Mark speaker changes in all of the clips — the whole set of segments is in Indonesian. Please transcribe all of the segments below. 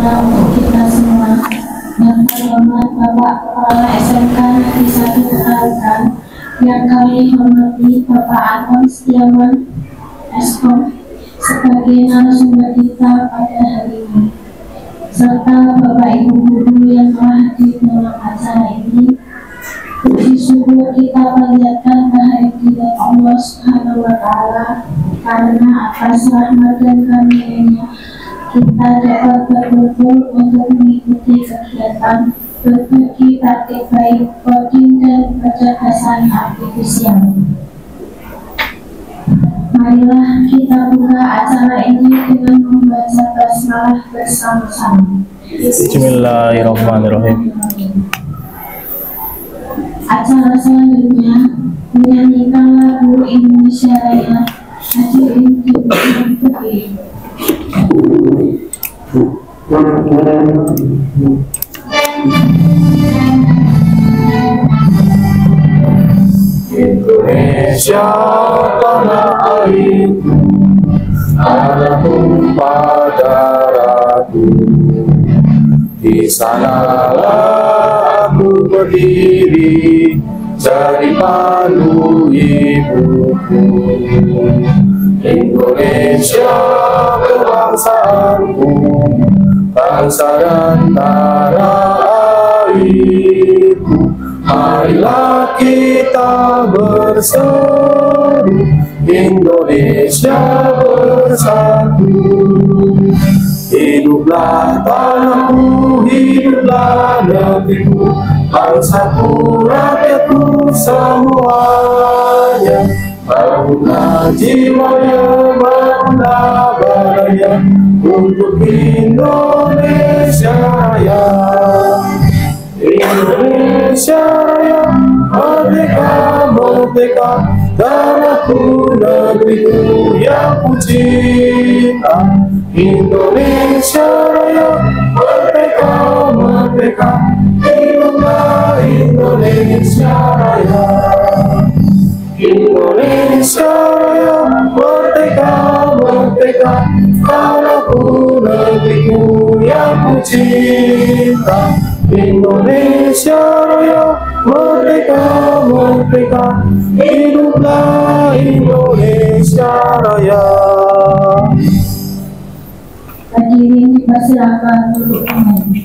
Speaker 1: sejahtera untuk kita semua. Yang terhormat Bapak Kepala SMK Negeri 1 Tegalkan, yang kami hormati Bapak Anton Setiawan Eskom sebagai narasumber kita pada hari ini, serta Bapak Ibu Guru yang telah hadir dalam acara ini. Puji syukur kita panjatkan kehadiran Allah Subhanahu wa Ta'ala, karena atas rahmat dan karunia-Nya kita dapat berkumpul untuk mengikuti kegiatan berbagi praktik baik, coding dan kecerdasan artifisial. Marilah kita buka acara ini dengan membaca basmalah bersama-sama.
Speaker 2: Bismillahirrahmanirrahim.
Speaker 1: Acara selanjutnya menyanyikan lagu Indonesia Raya, hadirin diundang berdiri.
Speaker 3: Indonesia tanah airku, tanah tumpah darahku. Di sanalah aku berdiri, jadi pandu ibuku. Indonesia kebangsaanku, bangsa dan tanah airku. Marilah kita berseru, Indonesia bersatu. Hiduplah tanahku, hiduplah negeriku, bangsaku, rakyatku semuanya. Bangunlah jiwanya, bangunlah badannya untuk Indonesia Raya. Indonesia Raya, merdeka, merdeka, tanahku, negeriku yang ku cinta. Indonesia Raya, merdeka, merdeka, hiduplah Indonesia Raya. Indonesia Raya, merdeka, merdeka, tanahku, negeriku yang ku cinta. Indonesia Raya, merdeka, merdeka, hiduplah Indonesia Raya.
Speaker 1: Hadirin dipersilakan untuk kembali.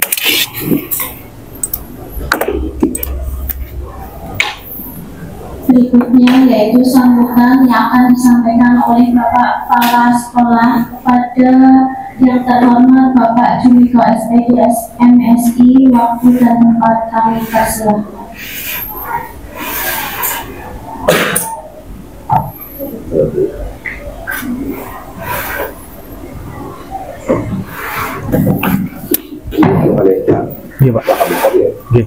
Speaker 1: Berikutnya yaitu sambutan yang akan disampaikan oleh Bapak Kepala Sekolah kepada yang terhormat Bapak Jumiko SPD MSI. Waktu dan tempat kami persilahkan.
Speaker 2: Iya Pak. Oke.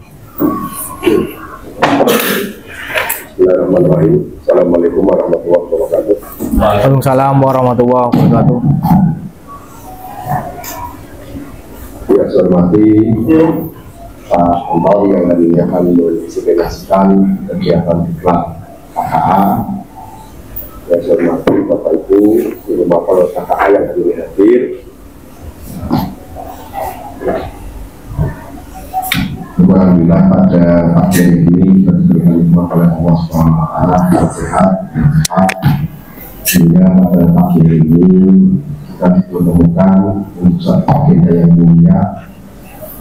Speaker 3: Bismillahirrahmanirrahim. Assalamualaikum warahmatullahi wabarakatuh.
Speaker 2: Waalaikumsalam warahmatullahi wabarakatuh.
Speaker 3: Ya, saya hormati Pak Anton yang tadinya akan mendisiplinasikan kegiatan diklat KKA. Ya, saya hormati Bapak Ibu, Guru Mapol KKA yang hadir. Alhamdulillah pada pagi ini kita diberikan nikmat oleh Allah SWT sehat dan sehat, sehingga pada pagi ini kita dipertemukan untuk satu agenda yang mulia,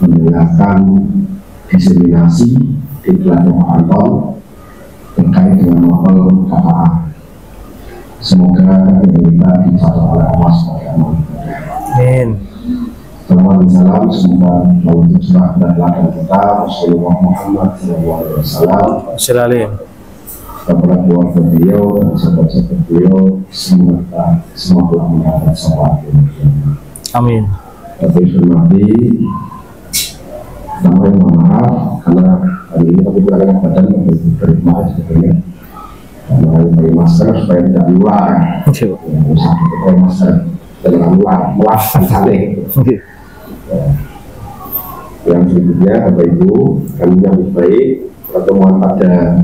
Speaker 3: mendengarkan diseminasi iklan Pak Anton terkait dengan novel KKA. Semoga kita dicatat oleh Allah SWT.
Speaker 2: Amin.
Speaker 3: Salam, semoga Allah curah dan lakukan kita Rasulullah Muhammad SAW, kepada keluarga beliau dan sahabat-sahabat beliau, semua telah mendapat syafaat.
Speaker 2: Amin.
Speaker 3: Tapi hormati, sampai mohon maaf karena hari ini aku berangkat badan dari kemarin sebetulnya pakai masker supaya tidak luar. Usaha pakai masker dengan luar, melawan saling. Yang berikutnya, Bapak Ibu, kami yang baik pertemuan pada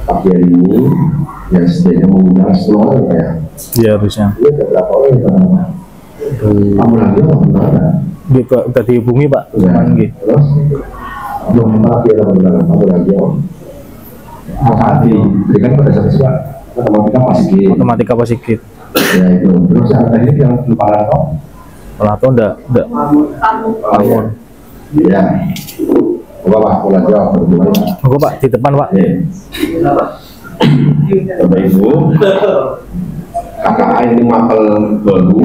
Speaker 3: pagi hari ini yang setidaknya mengundang 10 orang ya.
Speaker 2: Iya harusnya.
Speaker 3: Ini ada berapa orang yang kamu lagi apa?
Speaker 2: Gitu, udah dihubungi Pak.
Speaker 3: Ya,
Speaker 2: Cuman gitu.
Speaker 3: terus belum lagi ada beberapa satu lagi akan diberikan pada siswa matematika Pak Sigit.
Speaker 2: Matematika Pak Sigit.
Speaker 3: Ya itu. Terus yang teknik yang lupa atau
Speaker 2: Kalau atau enggak.
Speaker 3: ya. Coba Pak, mulai jawab berdua.
Speaker 2: Oke Pak, di depan Pak.
Speaker 3: Bapak Ibu, KKA ini mapel baru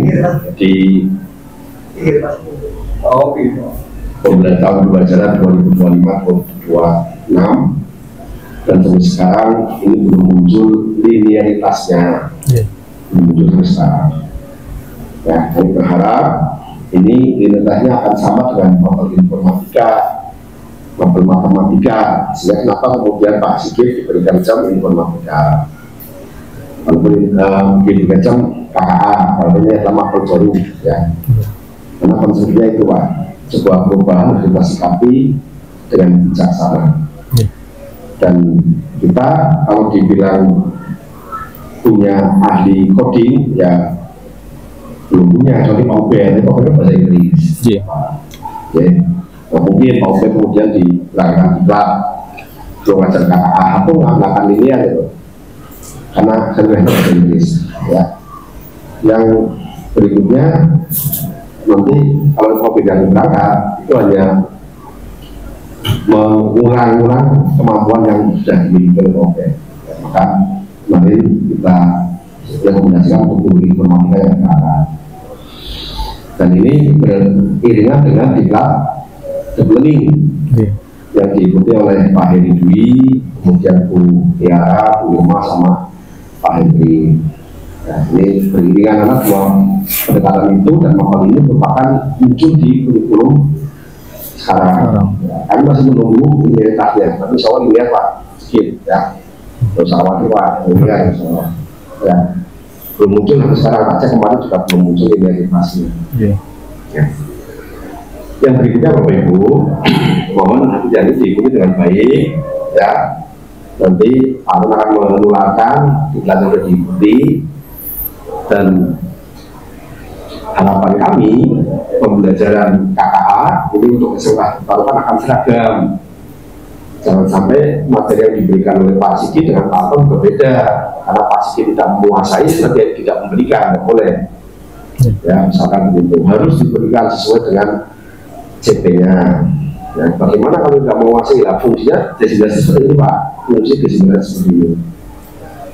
Speaker 3: di tahun pembelajaran 2025-2026 dan sampai sekarang ini belum muncul linearitasnya, belum muncul sampai sekarang. Ya, kami berharap ini linearitasnya akan sama dengan mapel informatika, mapel matematika. Sehingga kenapa kemudian Pak Sigit diberikan jam informatika, walaupun diberikan jam KKA, walaupun ini adalah mapel baru ya. Karena konsepnya itu Pak, sebuah perubahan harus kita sikapi dengan bijaksana. Dan kita kalau dibilang punya ahli coding ya belum punya, kecuali Pak Ubed, itu bahasa Inggris. Ya, mungkin Pak Ubed kemudian dilanggar juga belum ngajar KKA aku nggak linear itu, karena sebenarnya bahasa Inggris. Ya, yang berikutnya nanti kalau Covid yang berangkat itu hanya mengulang-ulang kemampuan yang sudah dimiliki oleh Covid. Ya, maka nanti kita rekomendasikan untuk kuliah informatika yang berangkat. Dan ini beriringan dengan diklat learning yang diikuti oleh Pak Heri Dwi, kemudian Bu Tiara, Bu Irma sama Pak Henry. Nah, ini beriringan karena dua pendekatan itu dan mapel ini merupakan muncul di kurikulum sekarang. Ya, kami masih menunggu linearitasnya, tapi soal lihat Pak sedikit ya, terus awal Pak lihat ya belum muncul sampai sekarang aja, kemarin juga belum muncul linearitasnya. Ya. Yang berikutnya Bapak Ibu, mohon hati-hati diikuti dengan baik ya. Nanti akan menularkan diklat yang sudah diikuti. Dan harapan kami pembelajaran KKA ini untuk SMK baru akan seragam. Jangan sampai materi yang diberikan oleh Pak Sigit dengan Pak Anton berbeda, karena Pak Sigit tidak menguasai seperti tidak memberikan, tidak boleh. Ya, misalkan begitu, harus diberikan sesuai dengan CP-nya. Ya, bagaimana kalau tidak menguasai? Lah, fungsinya designasi seperti ini Pak, fungsi designasi seperti ini.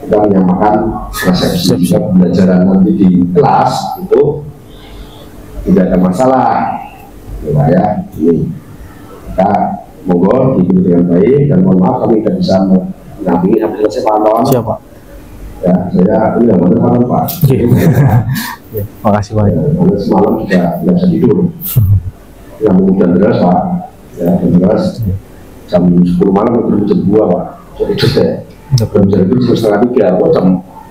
Speaker 3: Kita menyamakan resepsi juga pembelajaran nanti di kelas itu tidak ada masalah ya. Ini kita monggo diikuti dengan baik dan mohon maaf kami tidak bisa mendampingi sampai selesai Pak Anton.
Speaker 2: Siapa?
Speaker 3: Ya, saya ini nggak benar Pak.
Speaker 2: Makasih Pak.
Speaker 3: Karena semalam juga tidak bisa tidur. Yang hujan deras Pak, ya hujan deras jam 10 malam itu jam 2 Pak. Jadi itu saya belum bisa itu setengah 3, jam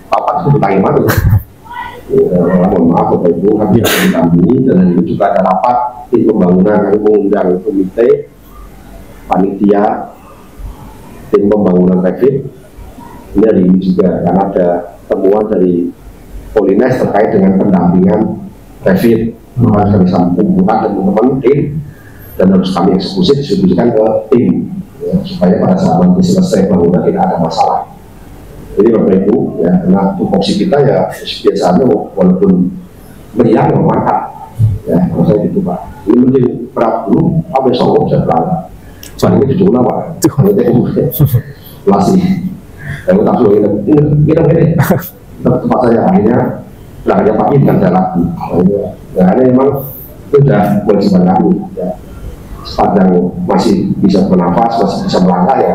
Speaker 3: 4 itu tanya mana. Mohon maaf Bapak Ibu, kami tidak mendampingi dan ini juga ada rapat tim pembangunan yang mengundang komite panitia tim pembangunan Revit. Ini hari ini juga karena ada temuan dari Polines terkait dengan pendampingan Revit. Maka kami kumpulkan teman-teman tim dan harus kami eksekusi distribusikan ke tim ya, supaya pada saat nanti selesai bangunan tidak ada masalah. Jadi Bapak Ibu ya, karena tupoksi kita ya biasanya walaupun meriah mantap ya, kalau saya gitu Pak. Ini mungkin berat dulu, apa besok bisa berangkat. Soalnya itu juga Pak. Masih. Saya tak suruh ini. Tempat saya akhirnya belakangnya pagi kan saya lagi. Ya, ini memang itu sudah kewajiban kami. Ya. Sepanjang masih bisa bernafas, masih bisa melangkah ya,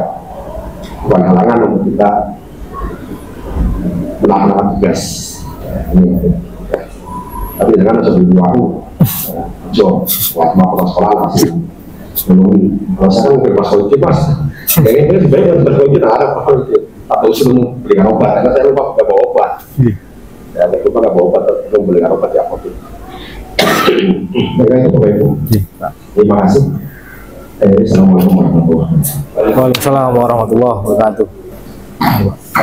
Speaker 3: bukan halangan untuk kita melaksanakan tugas. Ini. Tapi jangan sebelum waktu. Jo, waktu sekolah masih memenuhi. Kalau saya kan bebas politik Mas. Kayaknya ini sebenarnya berpolitik ada apa atau suruh belikan obat, karena saya lupa nggak bawa obat. Ya, saya lupa nggak bawa obat, belum belikan obat di apotek. Mereka itu Bapak Ibu. Terima kasih. Assalamualaikum warahmatullahi wabarakatuh.
Speaker 2: Waalaikumsalam warahmatullahi wabarakatuh.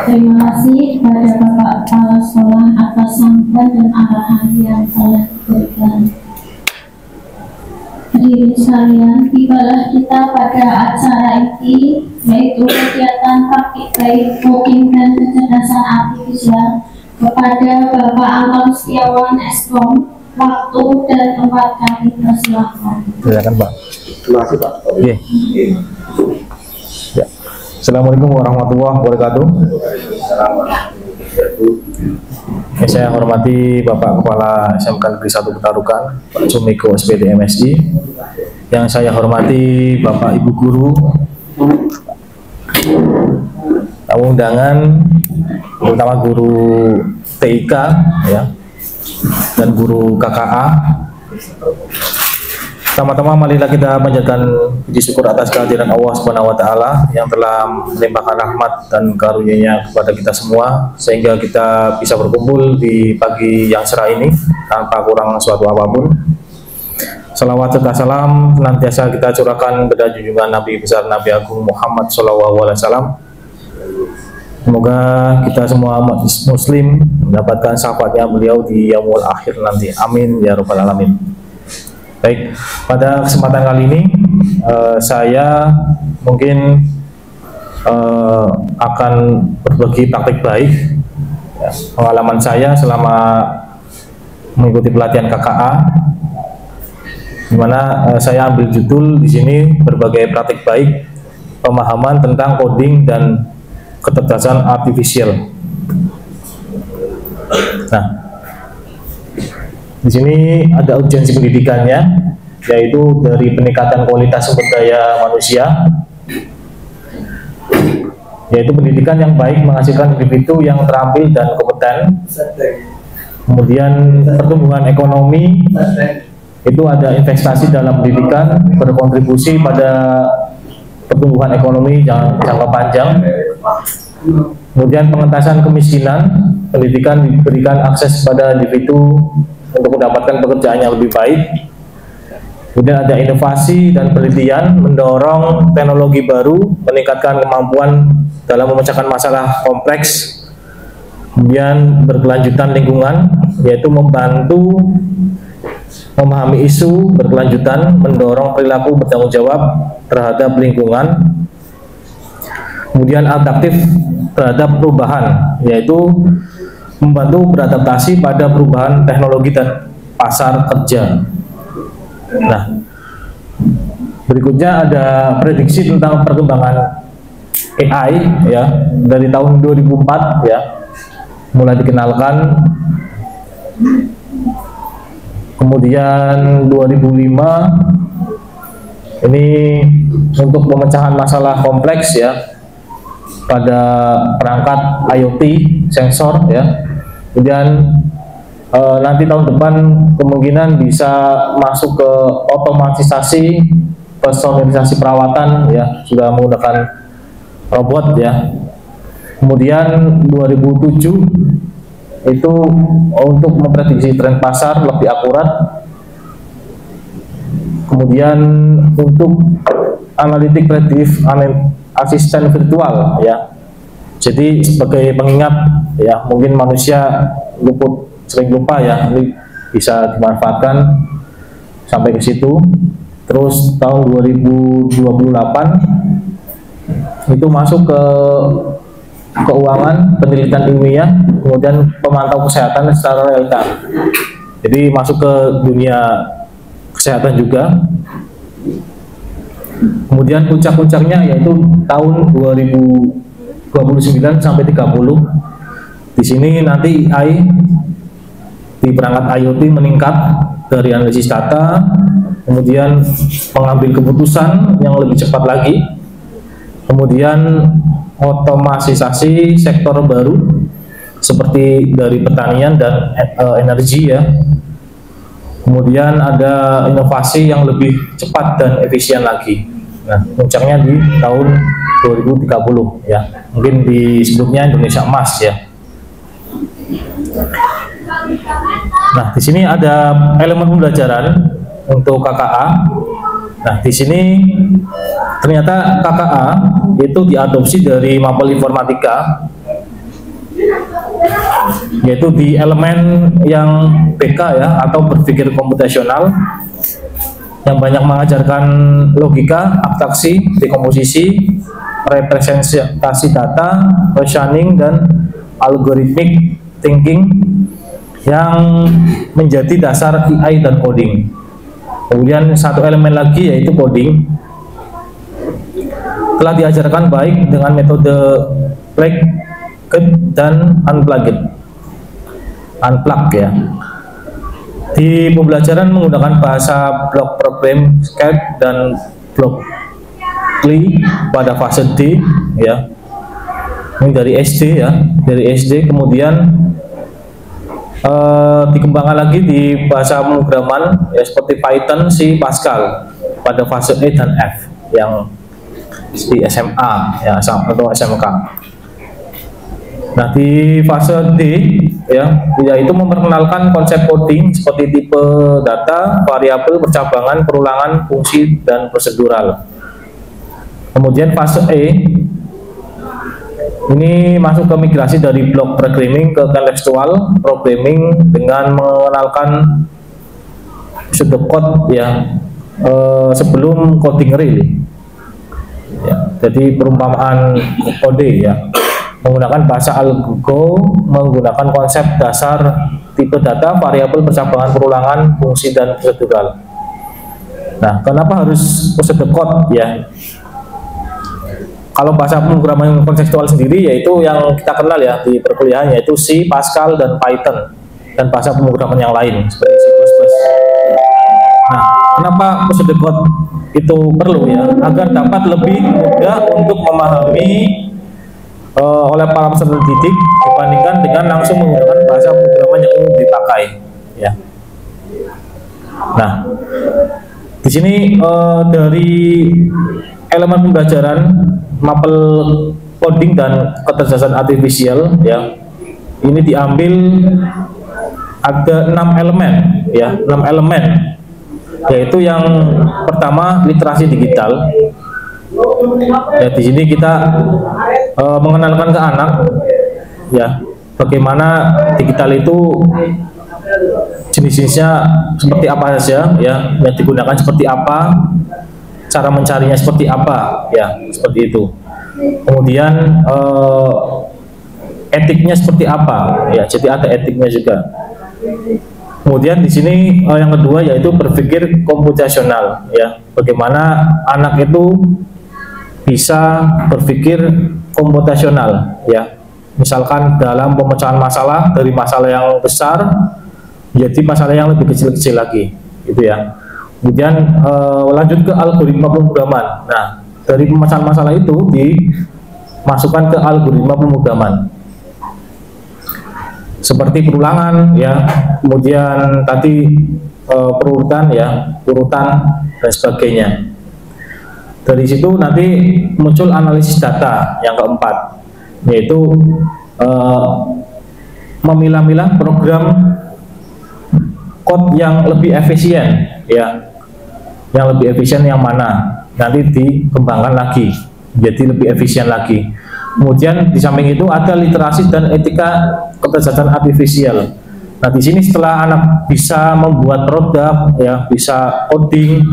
Speaker 1: Terima kasih kepada Bapak Kepala Sekolah atas sambutan dan arahan yang telah diberikan. hadirin sekalian, tibalah kita pada acara ini, yaitu kegiatan praktik baik coding dan kecerdasan artifisial kepada Bapak Anton Setiawan Eskom. Waktu dan tempat kami persilahkan.
Speaker 2: Silakan Pak.
Speaker 3: Terima kasih Pak.
Speaker 2: Oke. Ya. Assalamualaikum warahmatullahi wabarakatuh. Saya hormati Bapak Kepala SMK Negeri 1 Petarukan, Pak Sumiko SPD MSI. Yang saya hormati Bapak Ibu Guru, tamu undangan, terutama guru TIK ya, dan guru KKA. Pertama-tama marilah kita panjatkan puji syukur atas kehadiran Allah Subhanahu wa taala yang telah melimpahkan rahmat dan karunia-Nya kepada kita semua sehingga kita bisa berkumpul di pagi yang cerah ini tanpa kurang suatu apapun. Salawat serta salam senantiasa kita curahkan kepada junjungan Nabi besar Nabi Agung Muhammad SAW. Semoga kita semua muslim mendapatkan syafaatnya beliau di yaumul akhir nanti. Amin ya rabbal alamin. Baik, pada kesempatan kali ini saya mungkin akan berbagi praktik baik ya, pengalaman saya selama mengikuti pelatihan KKA, di mana saya ambil judul di sini berbagai praktik baik pemahaman tentang coding dan kecerdasan artifisial. Nah, di sini ada urgensi pendidikannya, yaitu dari peningkatan kualitas sumber daya manusia, yaitu pendidikan yang baik menghasilkan individu yang terampil dan kompeten. Kemudian pertumbuhan ekonomi, itu ada investasi dalam pendidikan berkontribusi pada pertumbuhan ekonomi jangka panjang. Kemudian pengentasan kemiskinan, pendidikan diberikan akses pada individu untuk mendapatkan pekerjaan yang lebih baik. Kemudian ada inovasi dan penelitian mendorong teknologi baru, meningkatkan kemampuan dalam memecahkan masalah kompleks. Kemudian berkelanjutan lingkungan, yaitu membantu memahami isu berkelanjutan, mendorong perilaku bertanggung jawab terhadap lingkungan. Kemudian adaptif terhadap perubahan, yaitu membantu beradaptasi pada perubahan teknologi dan pasar kerja. Nah, berikutnya ada prediksi tentang perkembangan AI ya, dari tahun 2004 ya mulai dikenalkan. Kemudian 2005 ini untuk pemecahan masalah kompleks ya pada perangkat IoT sensor ya. Kemudian nanti tahun depan kemungkinan bisa masuk ke otomatisasi personalisasi perawatan ya, sudah menggunakan robot ya. Kemudian 2007 itu untuk memprediksi tren pasar lebih akurat. Kemudian untuk analitik prediktif asisten virtual ya. Jadi sebagai pengingat ya, mungkin manusia sering lupa ya, ini bisa dimanfaatkan sampai ke situ. Terus tahun 2028 itu masuk ke keuangan, penelitian ilmiah, kemudian pemantau kesehatan secara real time. Jadi masuk ke dunia kesehatan juga. Kemudian puncak-puncaknya yaitu tahun 2029 sampai 30. Di sini nanti AI di perangkat IoT meningkat dari analisis data, kemudian mengambil keputusan yang lebih cepat lagi, kemudian otomatisasi sektor baru seperti dari pertanian dan energi ya. Kemudian ada inovasi yang lebih cepat dan efisien lagi. Nah, puncaknya di tahun 2030 ya. Mungkin disebutnya Indonesia Emas ya. Nah, di sini ada elemen pembelajaran untuk KKA. Nah, di sini ternyata KKA itu diadopsi dari Mapel Informatika, yaitu di elemen yang BK ya, atau berpikir komputasional. yang banyak mengajarkan logika, abstraksi, dekomposisi, representasi data, reasoning, dan algorithmic thinking yang menjadi dasar AI dan coding. Kemudian satu elemen lagi yaitu coding telah diajarkan baik dengan metode plugged dan unplugged ya. Di pembelajaran menggunakan bahasa block program Scratch dan Blockly pada fase D ya. Ini dari SD ya, dari SD. Kemudian dikembangkan lagi di bahasa pemrograman ya, seperti Python, C, Pascal pada fase E dan F yang di SMA ya atau SMK. Nah, di fase D ya, yaitu memperkenalkan konsep coding seperti tipe data, variabel, percabangan, perulangan, fungsi, dan prosedural. Kemudian fase E ini masuk ke migrasi dari block programming ke contextual programming dengan mengenalkan pseudocode ya, sebelum coding real ya. Jadi perumpamaan kode ya, menggunakan bahasa algo, menggunakan konsep dasar tipe data, variabel, percabangan, perulangan, fungsi, dan prosedural. Nah, kenapa harus pseudocode ya? Kalau bahasa pemrograman kontekstual sendiri yaitu yang kita kenal ya di perkuliahan, yaitu C, Pascal, dan Python, dan bahasa pemrograman yang lain seperti C++. Nah, kenapa pseudocode itu perlu ya? Agar dapat lebih mudah untuk memahami oleh para peserta didik dibandingkan dengan langsung menggunakan bahasa pemrograman yang umum dipakai ya. Nah, di sini dari elemen pembelajaran mapel coding dan kecerdasan artifisial ya, ini diambil ada 6 elemen ya, 6 elemen, yaitu yang pertama literasi digital ya. Di sini kita mengenalkan ke anak ya bagaimana digital itu jenis-jenisnya seperti apa saja ya, yang digunakan seperti apa, cara mencarinya seperti apa ya, seperti itu. Kemudian etiknya seperti apa ya, jadi ada etiknya juga. Kemudian di sini yang kedua yaitu berpikir komputasional ya, bagaimana anak itu bisa berpikir komputasional ya, misalkan dalam pemecahan masalah dari masalah yang besar menjadi masalah yang lebih kecil-kecil lagi gitu ya. Kemudian lanjut ke algoritma pemrograman. Nah, dari pemecahan masalah itu dimasukkan ke algoritma pemrograman seperti perulangan ya, kemudian tadi perurutan ya, urutan dan sebagainya. Dari situ nanti muncul analisis data yang keempat, yaitu memilah-milah program code yang lebih efisien ya, yang lebih efisien yang mana nanti dikembangkan lagi jadi lebih efisien lagi. Kemudian di samping itu ada literasi dan etika kecerdasan artifisial. Nah, di sini setelah anak bisa membuat produk ya, bisa coding,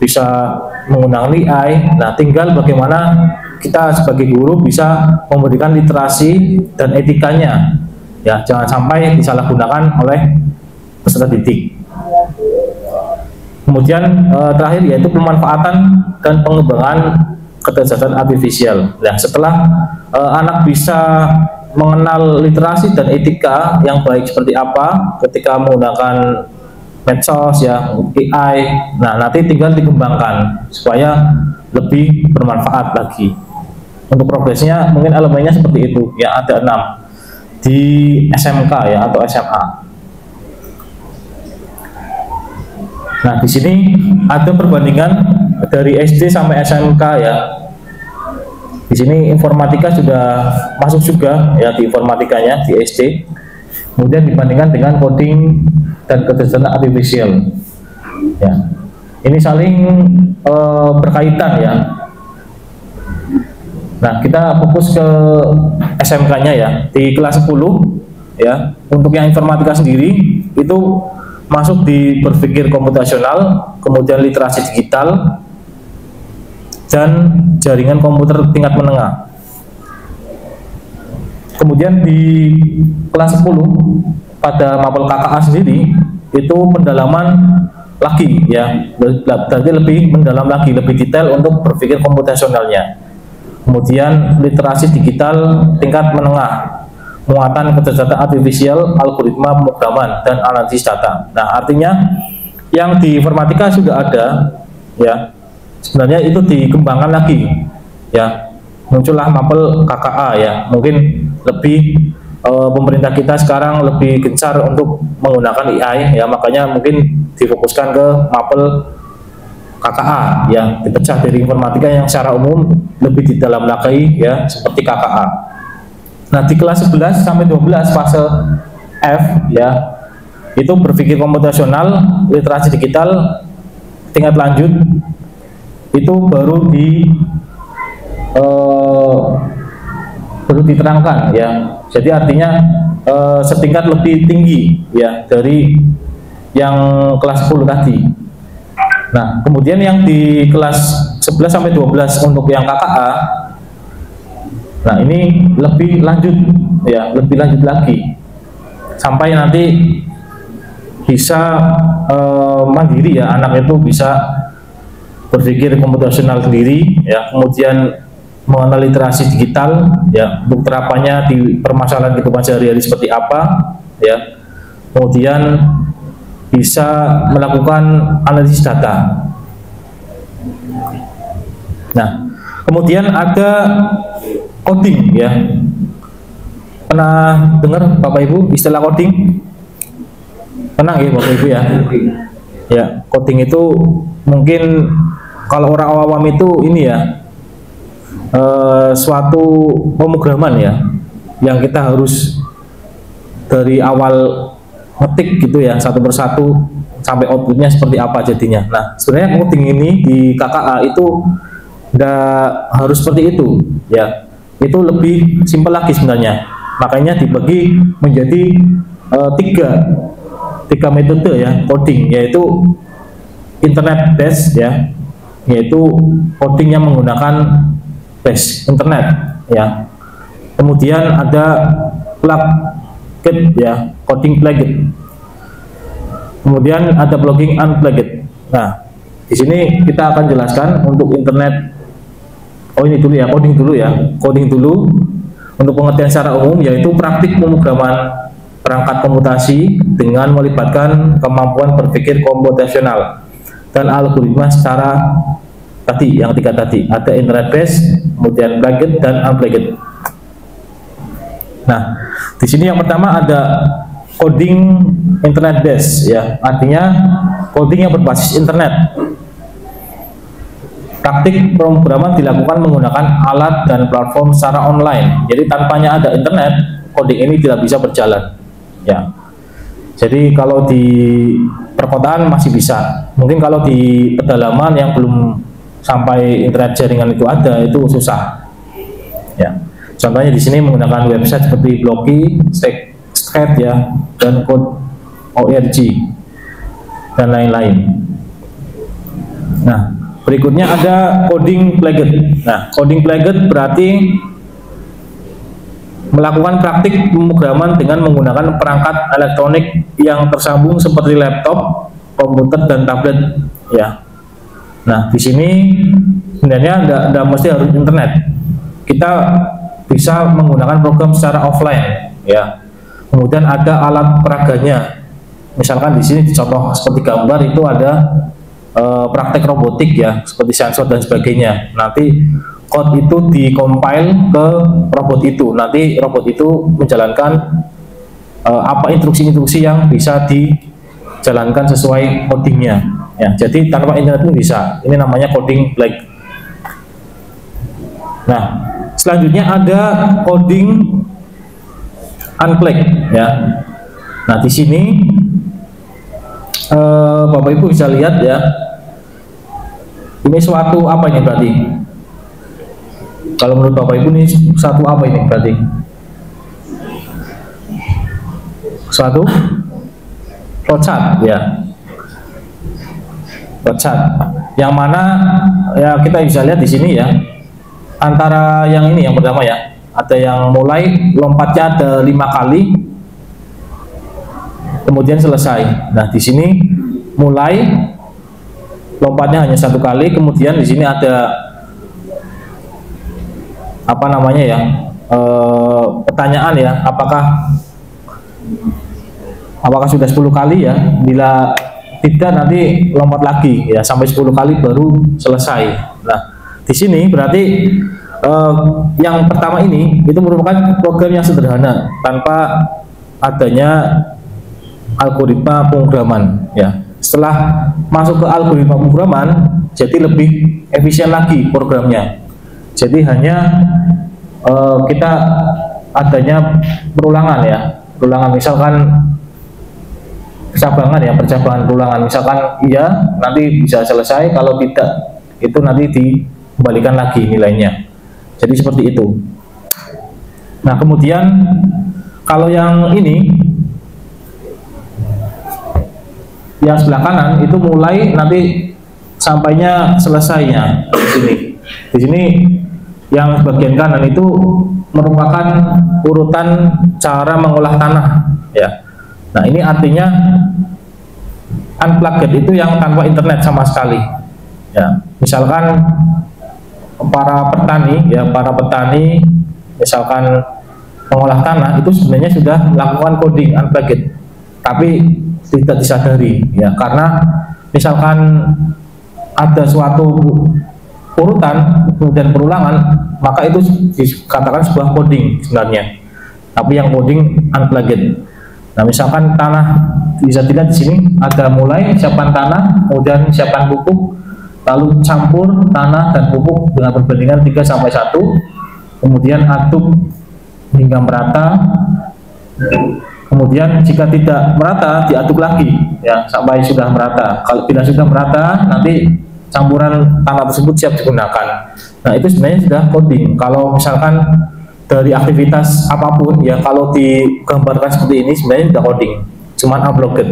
Speaker 2: bisa menggunakan AI, nah tinggal bagaimana kita sebagai guru bisa memberikan literasi dan etikanya ya, jangan sampai disalahgunakan oleh peserta didik. Kemudian terakhir yaitu pemanfaatan dan pengembangan kecerdasan artifisial. Nah, setelah anak bisa mengenal literasi dan etika yang baik seperti apa ketika menggunakan medsos ya, AI, nah nanti tinggal dikembangkan supaya lebih bermanfaat lagi. Untuk progresnya mungkin elemennya seperti itu ya, ada 6 di SMK ya atau SMA. Nah, di sini ada perbandingan dari SD sampai SMK ya. Di sini informatika sudah masuk juga ya, di informatikanya di SD. Kemudian dibandingkan dengan coding dan kecerdasan artifisial. Ya, ini saling berkaitan ya. Nah, kita fokus ke SMK-nya ya. Di kelas 10 ya, untuk yang informatika sendiri itu masuk di berpikir komputasional, kemudian literasi digital, dan jaringan komputer tingkat menengah. Kemudian di kelas 10 pada mapel KKA sendiri itu pendalaman lagi ya, berarti lebih mendalam lagi, lebih detail untuk berpikir komputasionalnya. Kemudian literasi digital tingkat menengah, muatan kecerdasan artifisial, algoritma pemrograman, dan analisis data. Nah, artinya yang di informatika sudah ada ya, sebenarnya itu dikembangkan lagi ya, muncullah mapel KKA ya. Mungkin lebih pemerintah kita sekarang lebih gencar untuk menggunakan AI ya, makanya mungkin difokuskan ke mapel KKA ya, dipecah dari informatika yang secara umum lebih di dalam lagi ya, seperti KKA. Nah, di kelas 11 sampai 12 fase F ya, itu berpikir komputasional, literasi digital tingkat lanjut, itu baru diterangkan ya. Jadi artinya setingkat lebih tinggi ya dari yang kelas 10 tadi. Nah, kemudian yang di kelas 11 sampai 12 untuk yang KKA, nah ini lebih lanjut ya, lebih lanjut lagi sampai nanti bisa mandiri ya, anak itu bisa berpikir komputasional sendiri ya, kemudian mengenal literasi digital ya, untuk terapannya di permasalahan kehidupan sehari-hari seperti apa ya, kemudian bisa melakukan analisis data. Nah, kemudian ada coding ya. Pernah dengar Bapak Ibu istilah coding? Pernah ya Bapak Ibu ya? Ya, coding itu mungkin kalau orang awam itu ini ya, suatu pemrograman ya, yang kita harus dari awal ngetik gitu ya, satu persatu sampai outputnya seperti apa jadinya. Nah, sebenarnya coding ini di KKA itu nggak harus seperti itu ya, itu lebih simpel lagi sebenarnya. Makanya dibagi menjadi tiga metode ya coding, yaitu internet based ya, yaitu coding yang menggunakan base internet ya. Kemudian ada plugged ya, coding plugged. Kemudian ada blogging unplugged. Nah, di sini kita akan jelaskan untuk internet. Oh, ini dulu ya, coding dulu ya. Coding dulu untuk pengertian secara umum, yaitu praktik pemrograman perangkat komputasi dengan melibatkan kemampuan berpikir komputasional dan algoritma secara tadi, yang tiga tadi. Ada internet based, kemudian plugged dan unplugged. Nah, di sini yang pertama ada coding internet based ya, artinya coding yang berbasis internet. Praktik pemrograman dilakukan menggunakan alat dan platform secara online. Jadi tanpanya ada internet, coding ini tidak bisa berjalan ya. Jadi kalau di perkotaan masih bisa, mungkin kalau di pedalaman yang belum sampai internet jaringan itu ada, itu susah ya. Contohnya di sini menggunakan website seperti Blocky, Stack ya, dan Code.org dan lain-lain. Nah, berikutnya ada coding plugged. Nah, coding plugged berarti melakukan praktik pemrograman dengan menggunakan perangkat elektronik yang tersambung seperti laptop, komputer, dan tablet ya. Nah, di sini sebenarnya tidak mesti harus internet. Kita bisa menggunakan program secara offline ya. Kemudian ada alat peraganya. Misalkan di sini contoh seperti gambar itu ada praktek robotik ya, seperti sensor dan sebagainya. Nanti code itu dikompil ke robot itu. Nanti robot itu menjalankan apa instruksi-instruksi yang bisa dijalankan sesuai codingnya. Ya, jadi tanpa internet pun bisa. Ini namanya coding plugged. Nah, selanjutnya ada coding unplugged ya. Nah, di sini Bapak Ibu bisa lihat ya. Ini suatu apa ini berarti? Kalau menurut Bapak Ibu ini suatu apa ini berarti? Suatu flowchart ya, flowchart yang mana ya kita bisa lihat di sini ya, antara yang ini yang pertama ya, ada yang mulai lompatnya ada 5 kali kemudian selesai. Nah di sini mulai lompatnya hanya 1 kali, kemudian di sini ada apa namanya ya, pertanyaan ya, apakah sudah 10 kali ya, bila tidak nanti lompat lagi ya sampai 10 kali baru selesai. Nah di sini berarti yang pertama ini itu merupakan program yang sederhana tanpa adanya algoritma pemrograman ya. Setelah masuk ke algoritma pemrograman jadi lebih efisien lagi programnya. Jadi hanya kita adanya perulangan ya, perulangan misalkan percabangan perulangan, misalkan iya nanti bisa selesai, kalau tidak itu nanti dikembalikan lagi nilainya. Jadi seperti itu. Nah kemudian kalau yang ini yang sebelah kanan itu mulai nanti sampainya selesainya di sini. Di sini yang bagian kanan itu merupakan urutan cara mengolah tanah ya. Nah ini artinya unplugged itu yang tanpa internet sama sekali ya. Misalkan para petani misalkan mengolah tanah itu sebenarnya sudah melakukan coding unplugged tapi tidak disadari ya, karena misalkan ada suatu urutan kemudian perulangan maka itu dikatakan sebuah coding sebenarnya, tapi yang coding unplugged. Nah misalkan tanah bisa dilihat di sini ada mulai siapan tanah, kemudian siapan pupuk, lalu campur tanah dan pupuk dengan perbandingan 3:1, kemudian aduk hingga merata, kemudian jika tidak merata diaduk lagi ya sampai sudah merata. Kalau bila sudah merata nanti campuran tanah tersebut siap digunakan. Nah itu sebenarnya sudah coding. Kalau misalkan dari aktivitas apapun ya, kalau digambarkan seperti ini sebenarnya sudah coding, cuman unplugged.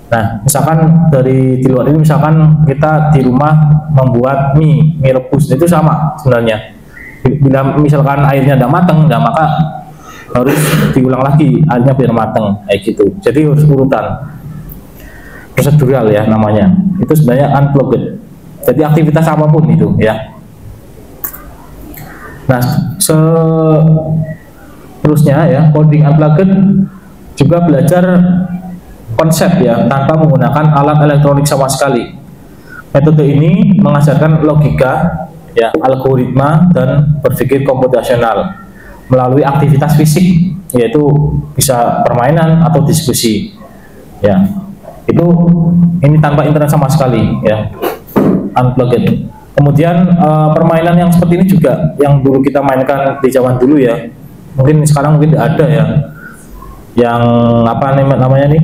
Speaker 2: Nah misalkan di luar ini, misalkan kita di rumah membuat mie rebus, itu sama sebenarnya. Bila misalkan airnya tidak matang, nah maka harus diulang lagi airnya biar matang kayak gitu. Jadi harus urutan prosedural ya namanya. Itu sebenarnya unplugged. Jadi aktivitas apapun itu ya. Nah seterusnya ya, coding unplugged juga belajar konsep ya tanpa menggunakan alat elektronik sama sekali. Metode ini mengajarkan logika ya, algoritma dan berpikir komputasional melalui aktivitas fisik, yaitu bisa permainan atau diskusi ya. Ini tanpa internet sama sekali ya, unplugged. Kemudian permainan yang seperti ini juga yang dulu kita mainkan di zaman dulu ya, mungkin sekarang mungkin tidak ada ya, yang apa namanya nih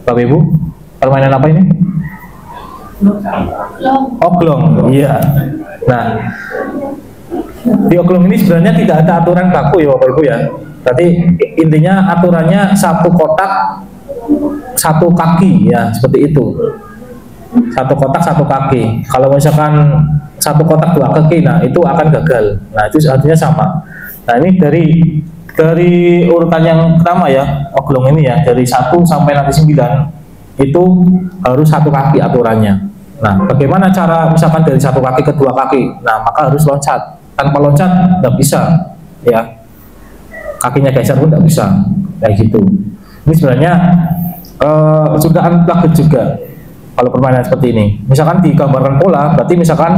Speaker 2: Bapak Ibu, permainan apa ini? Oglong. Iya. Nah di oglong ini sebenarnya tidak ada aturan baku ya Bapak Ibu ya. Berarti intinya aturannya satu kotak satu kaki ya, seperti itu. Satu kotak satu kaki. Kalau misalkan satu kotak dua kaki, nah itu akan gagal. Nah itu artinya sama. Nah ini dari urutan yang pertama ya, oglong ini ya, dari 1 sampai nanti 9 itu harus satu kaki aturannya. Nah bagaimana cara misalkan dari satu kaki ke 2 kaki? Nah maka harus loncat. Tanpa loncat nggak bisa ya, kakinya geser pun nggak bisa kayak gitu. Ini sebenarnya sudah unplugged juga kalau permainan seperti ini. Misalkan digambarkan pola, berarti misalkan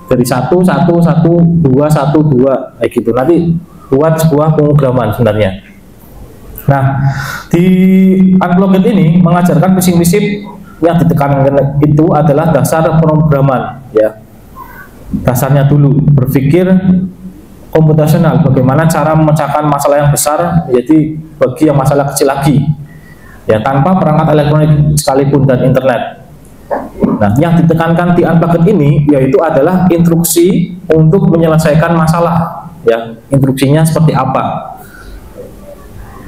Speaker 2: dari 1, 1, 1, 2, 1, 2 kayak gitu. Nanti buat sebuah pemrograman sebenarnya. Nah di unplugged ini mengajarkan prinsip-prinsip yang ditekankan itu adalah dasar pemrograman ya. Dasarnya dulu berpikir komputasional, bagaimana cara memecahkan masalah yang besar jadi bagi yang masalah kecil lagi ya, tanpa perangkat elektronik sekalipun dan internet. Nah yang ditekankan di unplugged ini yaitu adalah instruksi untuk menyelesaikan masalah ya, instruksinya seperti apa.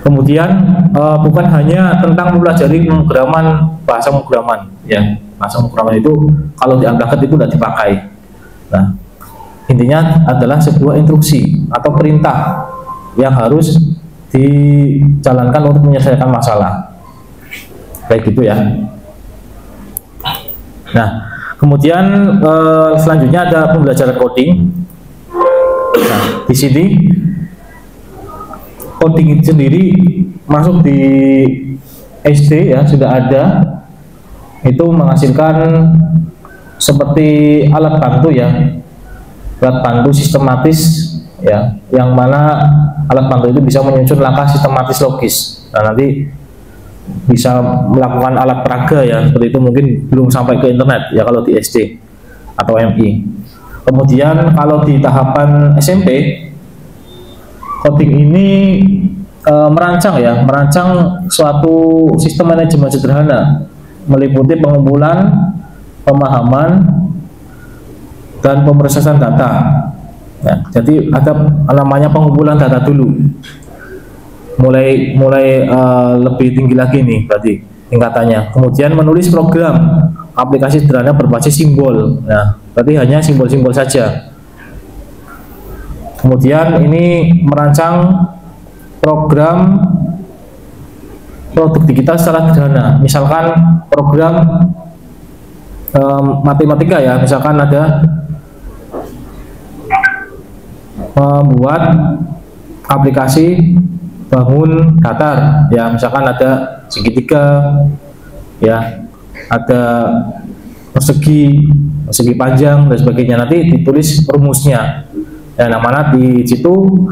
Speaker 2: Kemudian bukan hanya tentang mempelajari pemrograman, bahasa pemrograman ya. Bahasa pemrograman itu kalau di Unplugged itu tidak dipakai. Nah, intinya adalah sebuah instruksi atau perintah yang harus dijalankan untuk menyelesaikan masalah. Kayak gitu ya. Nah, kemudian selanjutnya ada pembelajaran coding. Nah, di sini coding itu sendiri masuk di SD ya, sudah ada. Itu menghasilkan seperti alat bantu ya, alat bantu sistematis ya, yang mana alat bantu itu bisa menyusun langkah sistematis logis. Nah, nanti bisa melakukan alat peraga ya, seperti itu. Mungkin belum sampai ke internet ya kalau di SD atau MI. Kemudian kalau di tahapan SMP, coding ini merancang suatu sistem manajemen sederhana, meliputi pengumpulan, pemahaman, dan pemrosesan data. Ya, jadi ada namanya pengumpulan data dulu. Mulai lebih tinggi lagi nih berarti tingkatannya. Kemudian menulis program aplikasi sederhana berbasis simbol. Nah, berarti hanya simbol-simbol saja. Kemudian ini merancang program produk digital secara sederhana. Misalkan program matematika ya, misalkan ada membuat aplikasi bangun datar ya, misalkan ada segitiga ya, ada persegi panjang dan sebagainya. Nanti ditulis rumusnya ya, nah mana di situ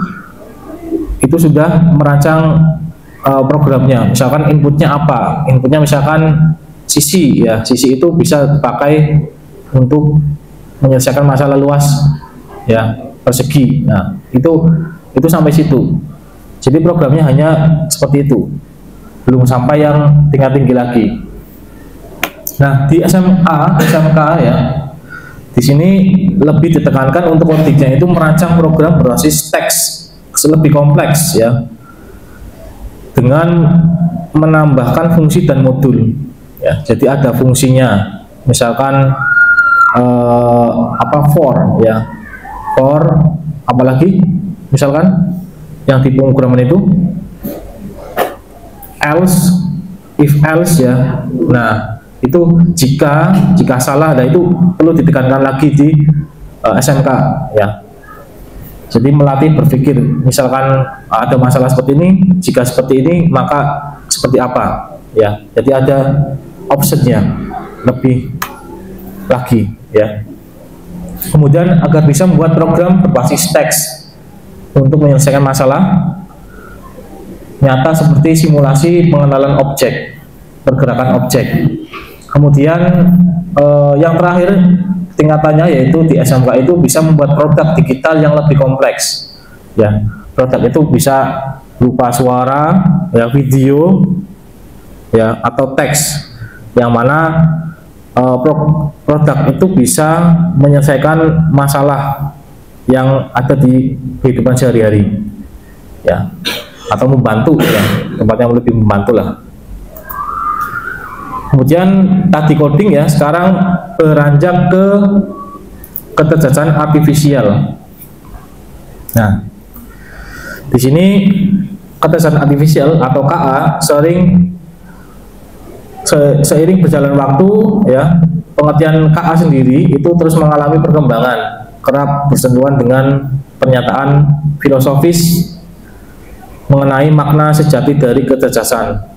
Speaker 2: itu sudah merancang programnya. Misalkan inputnya apa, inputnya misalkan sisi ya, sisi itu bisa dipakai untuk menyelesaikan masalah luas ya, persegi. Nah itu sampai situ. Jadi programnya hanya seperti itu, belum sampai yang tingkat tinggi lagi. Nah, di SMK ya, di sini lebih ditekankan untuk codingnya itu merancang program berbasis teks lebih kompleks ya, dengan menambahkan fungsi dan modul ya. Jadi ada fungsinya, misalkan for ya, for apalagi misalkan yang di pemrograman itu else, if else ya. Nah, itu jika salah, nah itu perlu ditekankan lagi di SMK ya. Jadi melatih berpikir, misalkan ada masalah seperti ini, jika seperti ini maka seperti apa ya. Jadi ada optionnya lebih lagi ya. Kemudian agar bisa membuat program berbasis teks untuk menyelesaikan masalah nyata seperti simulasi pengenalan objek, pergerakan objek. Kemudian yang terakhir tingkatannya yaitu di SMK itu bisa membuat produk digital yang lebih kompleks ya. Produk itu bisa berupa suara ya, video ya, atau teks, yang mana produk itu bisa menyelesaikan masalah yang ada di kehidupan sehari-hari ya, atau membantu ya, tempat yang lebih membantu lah. Kemudian tadi coding ya, sekarang beranjak ke kecerdasan artifisial. Nah, di sini kecerdasan artifisial atau KA seiring berjalan waktu ya, pengertian KA sendiri itu terus mengalami perkembangan, kerap bersentuhan dengan pernyataan filosofis mengenai makna sejati dari kecerdasan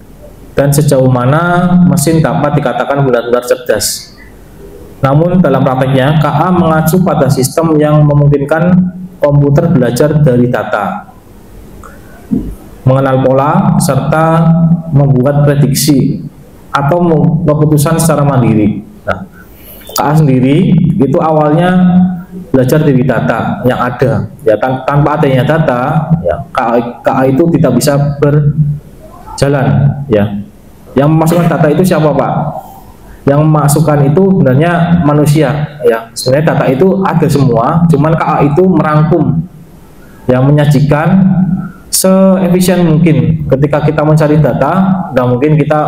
Speaker 2: dan sejauh mana mesin dapat dikatakan benar-benar cerdas. Namun dalam prakteknya, KA mengacu pada sistem yang memungkinkan komputer belajar dari data, mengenal pola, serta membuat prediksi atau keputusan secara mandiri. Nah, KA sendiri itu awalnya belajar dari data yang ada ya, tanpa adanya data ya, KA itu tidak bisa berjalan ya. Yang memasukkan data itu siapa Pak? Yang memasukkan itu sebenarnya manusia ya. Sebenarnya data itu ada semua, cuman KA itu merangkum yang menyajikan seefisien mungkin ketika kita mencari data, nggak mungkin kita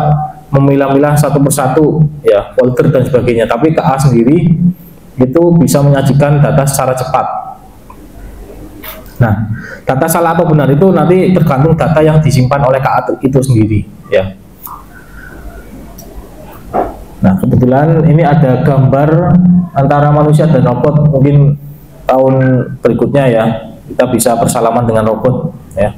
Speaker 2: memilah-milah satu persatu ya, folder dan sebagainya. Tapi KA sendiri itu bisa menyajikan data secara cepat. Nah, data salah atau benar itu nanti tergantung data yang disimpan oleh KA itu sendiri ya. Nah, kebetulan ini ada gambar antara manusia dan robot. Mungkin tahun berikutnya ya kita bisa bersalaman dengan robot ya,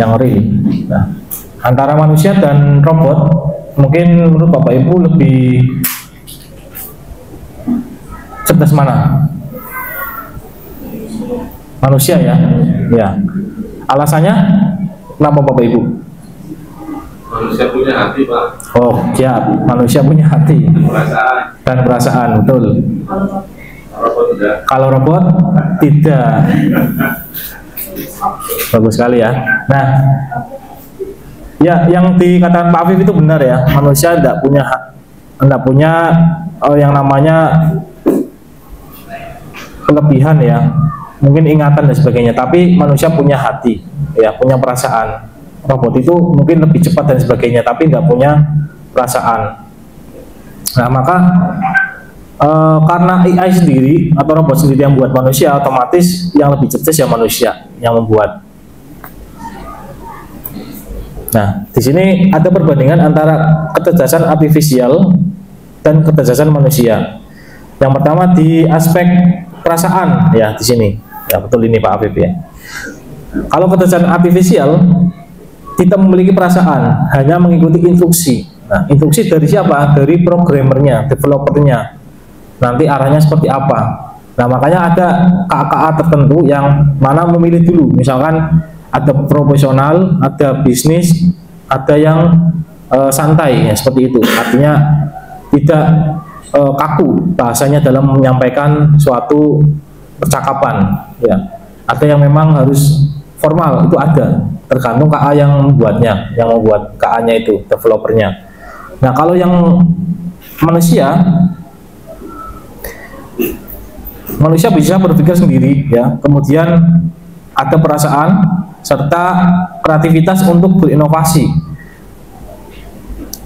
Speaker 2: yang real. Nah, antara manusia dan robot, mungkin menurut Bapak Ibu lebih cerdas mana? Manusia ya. Ya. Alasannya kenapa Bapak Ibu?
Speaker 4: Manusia punya hati, Pak.
Speaker 2: Oh, siap. Manusia punya hati dan perasaan, betul. Kalau robot tidak. Bagus sekali ya. Nah, ya, yang dikatakan Pak Afif itu benar ya. Manusia tidak punya yang namanya kelebihan ya, mungkin ingatan dan sebagainya. Tapi manusia punya hati, ya, punya perasaan. Robot itu mungkin lebih cepat dan sebagainya, tapi nggak punya perasaan. Nah, maka karena AI sendiri atau robot sendiri yang buat manusia, otomatis yang lebih cerdas ya manusia yang membuat. Nah, di sini ada perbandingan antara kecerdasan artifisial dan kecerdasan manusia. Yang pertama di aspek perasaan ya, di sini ya, betul ini Pak Afif ya. Kalau kecerdasan artifisial, kita memiliki perasaan, hanya mengikuti instruksi. Nah, instruksi dari siapa? Dari programmernya, developernya. Nanti arahnya seperti apa. Nah, makanya ada KA tertentu yang mana memilih dulu. Misalkan ada profesional, ada bisnis, ada yang santai, ya, seperti itu. Artinya tidak kaku bahasanya dalam menyampaikan suatu percakapan. Ya. Ada yang memang harus formal, itu ada. Tergantung KA yang membuatnya, yang membuat KA-nya itu, developernya. Nah, kalau yang manusia bisa berpikir sendiri ya, kemudian ada perasaan serta kreativitas untuk berinovasi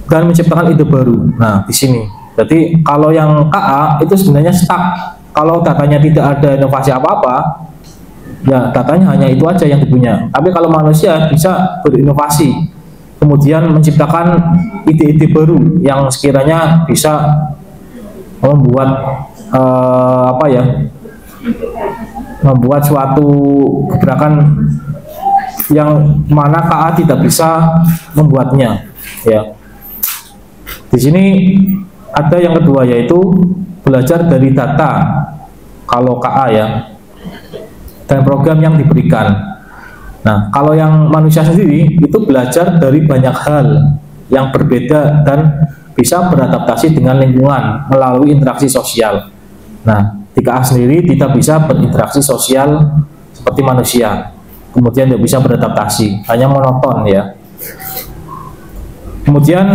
Speaker 2: dan menciptakan ide baru. Nah, di sini. Jadi kalau yang KA itu sebenarnya stuck. Kalau datanya tidak ada inovasi apa-apa, ya datanya hanya itu aja yang dipunya. Tapi kalau manusia bisa berinovasi, kemudian menciptakan ide-ide baru yang sekiranya bisa membuat membuat suatu gebrakan yang mana KA tidak bisa membuatnya. Ya, di sini ada yang kedua yaitu belajar dari data. Kalau KA ya, dan program yang diberikan. Nah, kalau yang manusia sendiri itu belajar dari banyak hal yang berbeda dan bisa beradaptasi dengan lingkungan melalui interaksi sosial. Nah, di KA sendiri tidak bisa berinteraksi sosial seperti manusia, kemudian tidak bisa beradaptasi, hanya monoton ya. Kemudian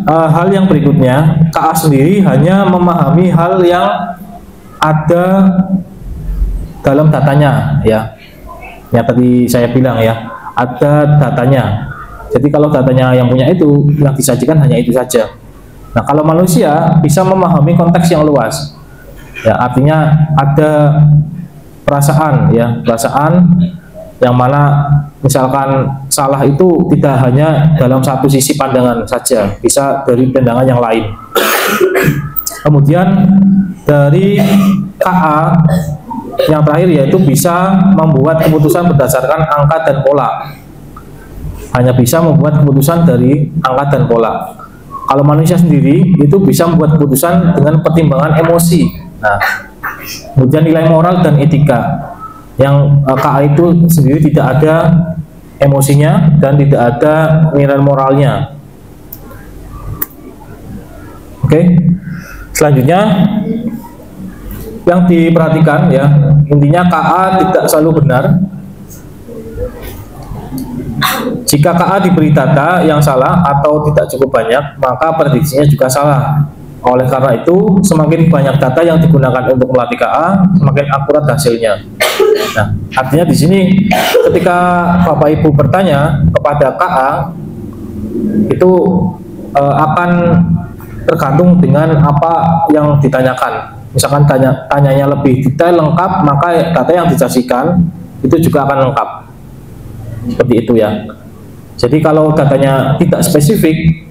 Speaker 2: hal yang berikutnya, KA sendiri hanya memahami hal yang ada dalam datanya ya. Ya tadi saya bilang ya, ada datanya. Jadi kalau datanya yang punya itu, yang disajikan hanya itu saja. Nah, kalau manusia bisa memahami konteks yang luas. Ya, artinya ada perasaan ya, perasaan yang mana misalkan salah itu tidak hanya dalam satu sisi pandangan saja, bisa dari pandangan yang lain. Kemudian dari KA yang terakhir yaitu bisa membuat keputusan berdasarkan angka dan pola. Hanya bisa membuat keputusan dari angka dan pola. Kalau manusia sendiri itu bisa membuat keputusan dengan pertimbangan emosi. Nah, kemudian nilai moral dan etika. Yang KA itu sendiri tidak ada emosinya dan tidak ada nilai moralnya. Oke. Selanjutnya yang diperhatikan ya, intinya KA tidak selalu benar. Jika KA diberi data yang salah atau tidak cukup banyak, maka prediksinya juga salah. Oleh karena itu, semakin banyak data yang digunakan untuk melatih KA, semakin akurat hasilnya. Nah, artinya di sini ketika Bapak Ibu bertanya kepada KA itu akan tergantung dengan apa yang ditanyakan. Misalkan tanyanya lebih detail lengkap, maka data yang disajikan itu juga akan lengkap. Seperti itu ya. Jadi kalau datanya tidak spesifik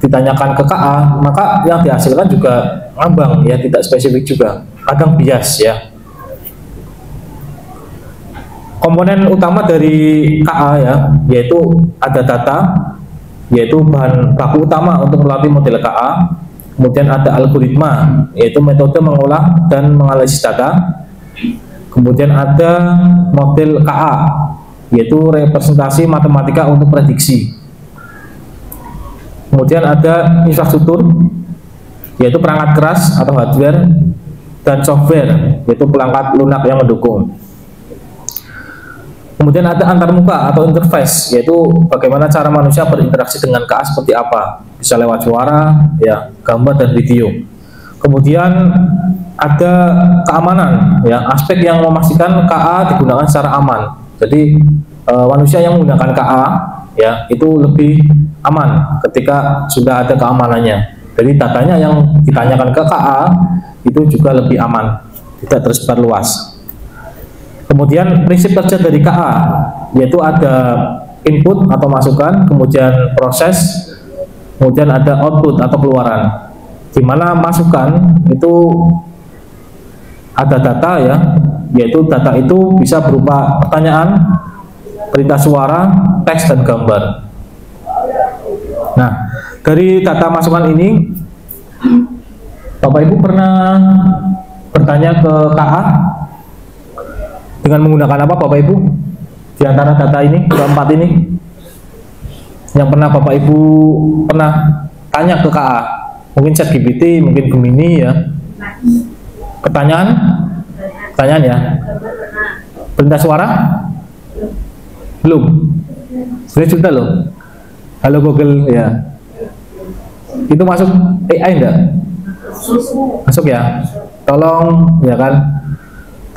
Speaker 2: ditanyakan ke KA, maka yang dihasilkan juga ngambang ya, tidak spesifik juga, kadang bias ya. Komponen utama dari KA ya, yaitu ada data, yaitu bahan baku utama untuk melatih model KA. Kemudian ada algoritma, yaitu metode mengolah dan menganalisis data. Kemudian ada model KA, yaitu representasi matematika untuk prediksi. Kemudian ada infrastruktur, yaitu perangkat keras atau hardware, dan software, yaitu perangkat lunak yang mendukung. Kemudian ada antarmuka atau interface, yaitu bagaimana cara manusia berinteraksi dengan KA seperti apa, bisa lewat suara, ya, gambar dan video. Kemudian ada keamanan, ya, aspek yang memastikan KA digunakan secara aman. Jadi manusia yang menggunakan KA, ya, itu lebih aman ketika sudah ada keamanannya. Jadi datanya yang ditanyakan ke KA itu juga lebih aman, tidak tersebar luas. Kemudian prinsip kerja dari KA, yaitu ada input atau masukan, kemudian proses, kemudian ada output atau keluaran. Di mana masukan itu ada data ya, yaitu data itu bisa berupa pertanyaan, berita suara, teks dan gambar. Nah, dari data masukan ini, Bapak Ibu pernah bertanya ke KA dengan menggunakan apa, Bapak Ibu? Di antara data ini, keempat ini, yang pernah Bapak Ibu pernah tanya ke KA, mungkin ChatGPT, mungkin Gemini ya. Pertanyaan ya. Perintah suara? Belum. Sudah cerita loh. Halo Google ya. Itu masuk AI enggak? Masuk ya. Tolong ya kan.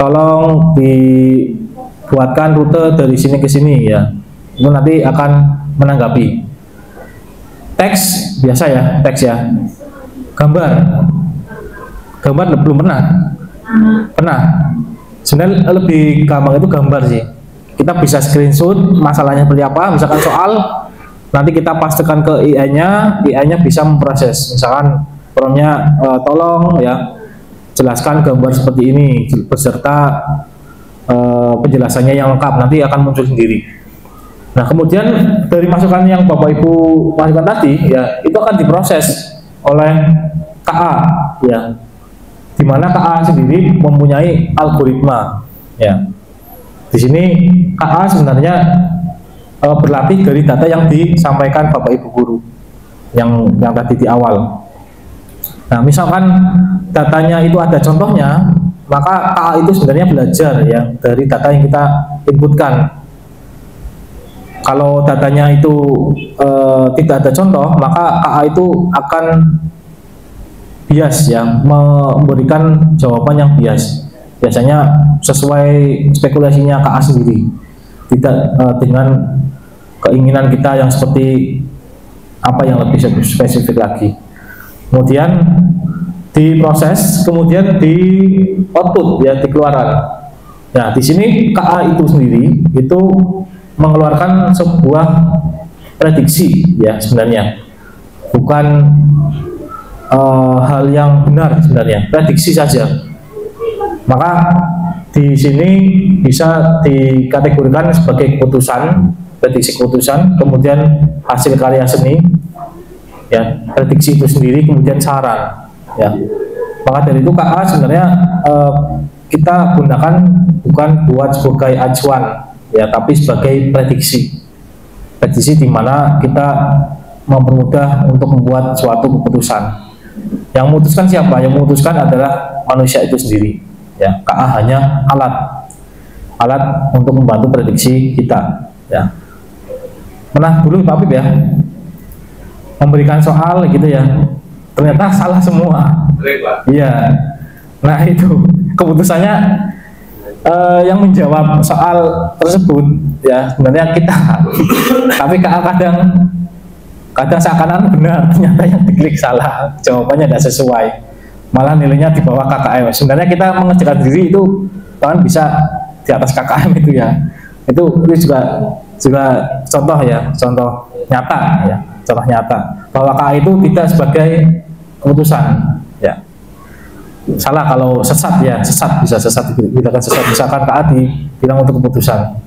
Speaker 2: Tolong dibuatkan rute dari sini ke sini ya. Itu nanti akan menanggapi. Teks biasa ya, teks ya. Gambar belum pernah. Pernah. Sebenarnya lebih gampang itu gambar sih. Kita bisa screenshot masalahnya seperti apa, misalkan soal, nanti kita pastikan ke AI-nya bisa memproses. Misalkan promptnya tolong ya jelaskan gambar seperti ini beserta penjelasannya yang lengkap, nanti akan muncul sendiri. Nah, kemudian dari masukan yang Bapak Ibu masukkan tadi ya, itu akan diproses oleh KA ya, di mana KA sendiri mempunyai algoritma ya. Di sini KA sebenarnya berlatih dari data yang disampaikan Bapak Ibu guru yang tadi di awal. Nah, misalkan datanya itu ada contohnya, maka KA itu sebenarnya belajar ya dari data yang kita inputkan. Kalau datanya itu tidak ada contoh, maka KA itu akan bias ya, memberikan jawaban yang bias. Biasanya sesuai spekulasinya KA sendiri, tidak dengan keinginan kita yang seperti apa yang lebih spesifik lagi. Kemudian diproses, kemudian di output ya, dikeluarkan. Nah, di sini KA itu sendiri itu mengeluarkan sebuah prediksi ya sebenarnya, bukan hal yang benar sebenarnya, prediksi saja. Maka di sini bisa dikategorikan sebagai keputusan, prediksi keputusan, kemudian hasil karya seni ya, prediksi itu sendiri, kemudian saran ya. Maka dari itu KA sebenarnya kita gunakan bukan buat sebagai acuan ya, tapi sebagai prediksi di mana kita mempermudah untuk membuat suatu keputusan. Yang memutuskan siapa? Yang memutuskan adalah manusia itu sendiri ya. KA hanya alat untuk membantu prediksi kita ya. Pernah dulu Pak Pip ya memberikan soal gitu ya, ternyata salah semua. Iya. Nah, itu keputusannya yang menjawab soal tersebut ya sebenarnya kita, tapi kadang seakan-akan benar, ternyata yang diklik salah, jawabannya tidak sesuai, malah nilainya di bawah KKM. Sebenarnya kita mengerjakan diri itu kan bisa di atas KKM itu ya. Itu juga contoh ya, contoh nyata ya, contoh nyata bahwa KA itu tidak sebagai keputusan ya. Salah kalau sesat ya, sesat bisa sesat, dikatakan sesat, misalkan KA dibilang untuk keputusan.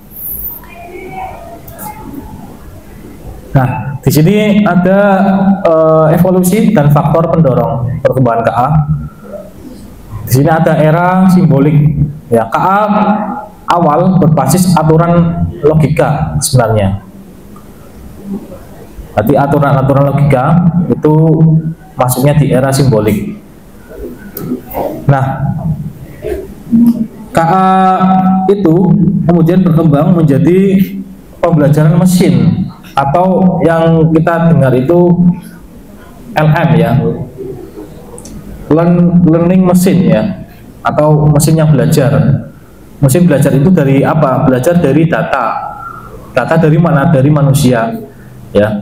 Speaker 2: Nah, di sini ada evolusi dan faktor pendorong perkembangan KA. Di sini ada era simbolik ya. KA awal berbasis aturan logika sebenarnya. Berarti aturan-aturan logika itu masuknya di era simbolik. Nah, KA itu kemudian berkembang menjadi pembelajaran mesin atau yang kita dengar itu LM ya, learning machine ya, atau mesin yang belajar. Mesin belajar itu dari apa? Belajar dari data. Data dari mana? Dari manusia ya.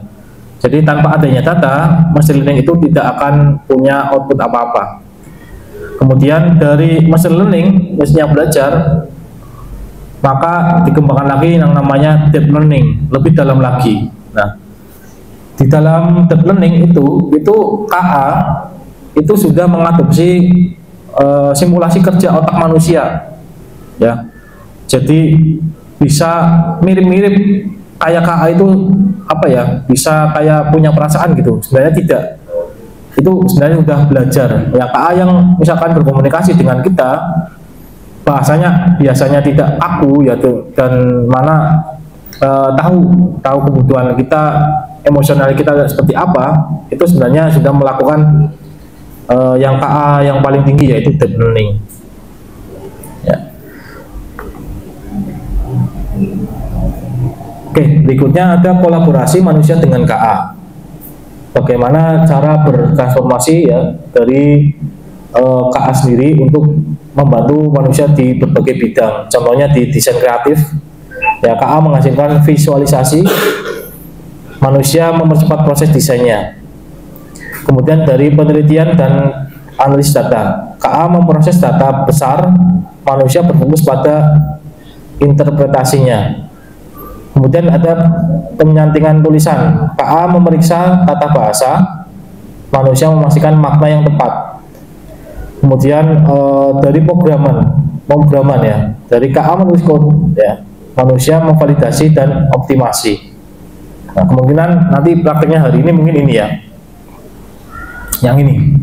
Speaker 2: Jadi tanpa adanya data, mesin learning itu tidak akan punya output apa-apa. Kemudian dari mesin learning, mesin yang belajar, maka dikembangkan lagi yang namanya deep learning, lebih dalam lagi. Nah, di dalam deep learning itu KA itu sudah mengadopsi simulasi kerja otak manusia, ya. Jadi bisa mirip-mirip kayak KA itu apa ya? Bisa kayak punya perasaan gitu. Sebenarnya tidak. Itu sebenarnya sudah belajar. Ya KA yang misalkan berkomunikasi dengan kita, bahasanya biasanya tidak kaku ya tuh, dan mana tahu kebutuhan kita, emosional kita seperti apa, itu sebenarnya sudah melakukan yang KA yang paling tinggi, yaitu deep learning ya. Oke, berikutnya ada kolaborasi manusia dengan KA. Bagaimana cara bertransformasi ya dari KA sendiri untuk membantu manusia di berbagai bidang. Contohnya di desain kreatif ya, KA menghasilkan visualisasi, manusia mempercepat proses desainnya. Kemudian dari penelitian dan analisis data, KA memproses data besar, manusia berfokus pada interpretasinya. Kemudian ada penyantingan tulisan, KA memeriksa tata bahasa, manusia memastikan makna yang tepat. Kemudian dari pemrograman ya, dari KA menulis kode ya, manusia memvalidasi dan optimasi. Nah, kemungkinan nanti prakteknya hari ini mungkin ini ya, yang ini,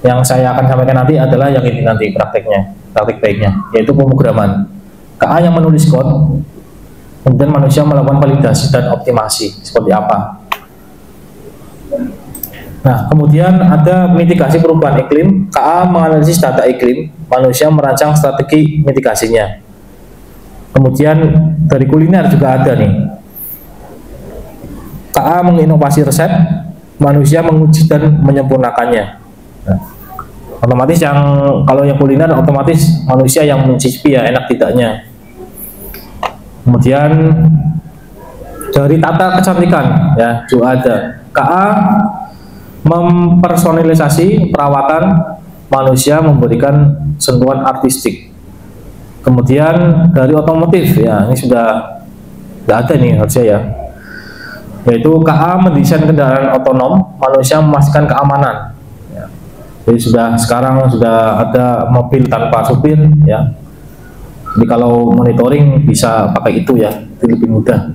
Speaker 2: yang saya akan sampaikan nanti adalah yang ini nanti prakteknya, praktek baiknya, yaitu pemrograman. KA yang menulis kode, kemudian manusia melakukan validasi dan optimasi seperti apa. Nah, kemudian ada mitigasi perubahan iklim. KA menganalisis data iklim, manusia merancang strategi mitigasinya. Kemudian dari kuliner juga ada nih. KA menginovasi resep, manusia menguji dan menyempurnakannya. Nah, otomatis yang kalau yang kuliner otomatis manusia yang mencicipi ya, enak tidaknya. Kemudian dari tata kecantikan ya juga ada. KA mempersonalisasi perawatan, manusia memberikan sentuhan artistik. Kemudian dari otomotif ya, ini sudah tidak ada nih harusnya ya, yaitu KA mendesain kendaraan otonom, manusia memastikan keamanan ya. Jadi sekarang sudah ada mobil tanpa supir ya. Jadi kalau monitoring bisa pakai itu ya, itu lebih mudah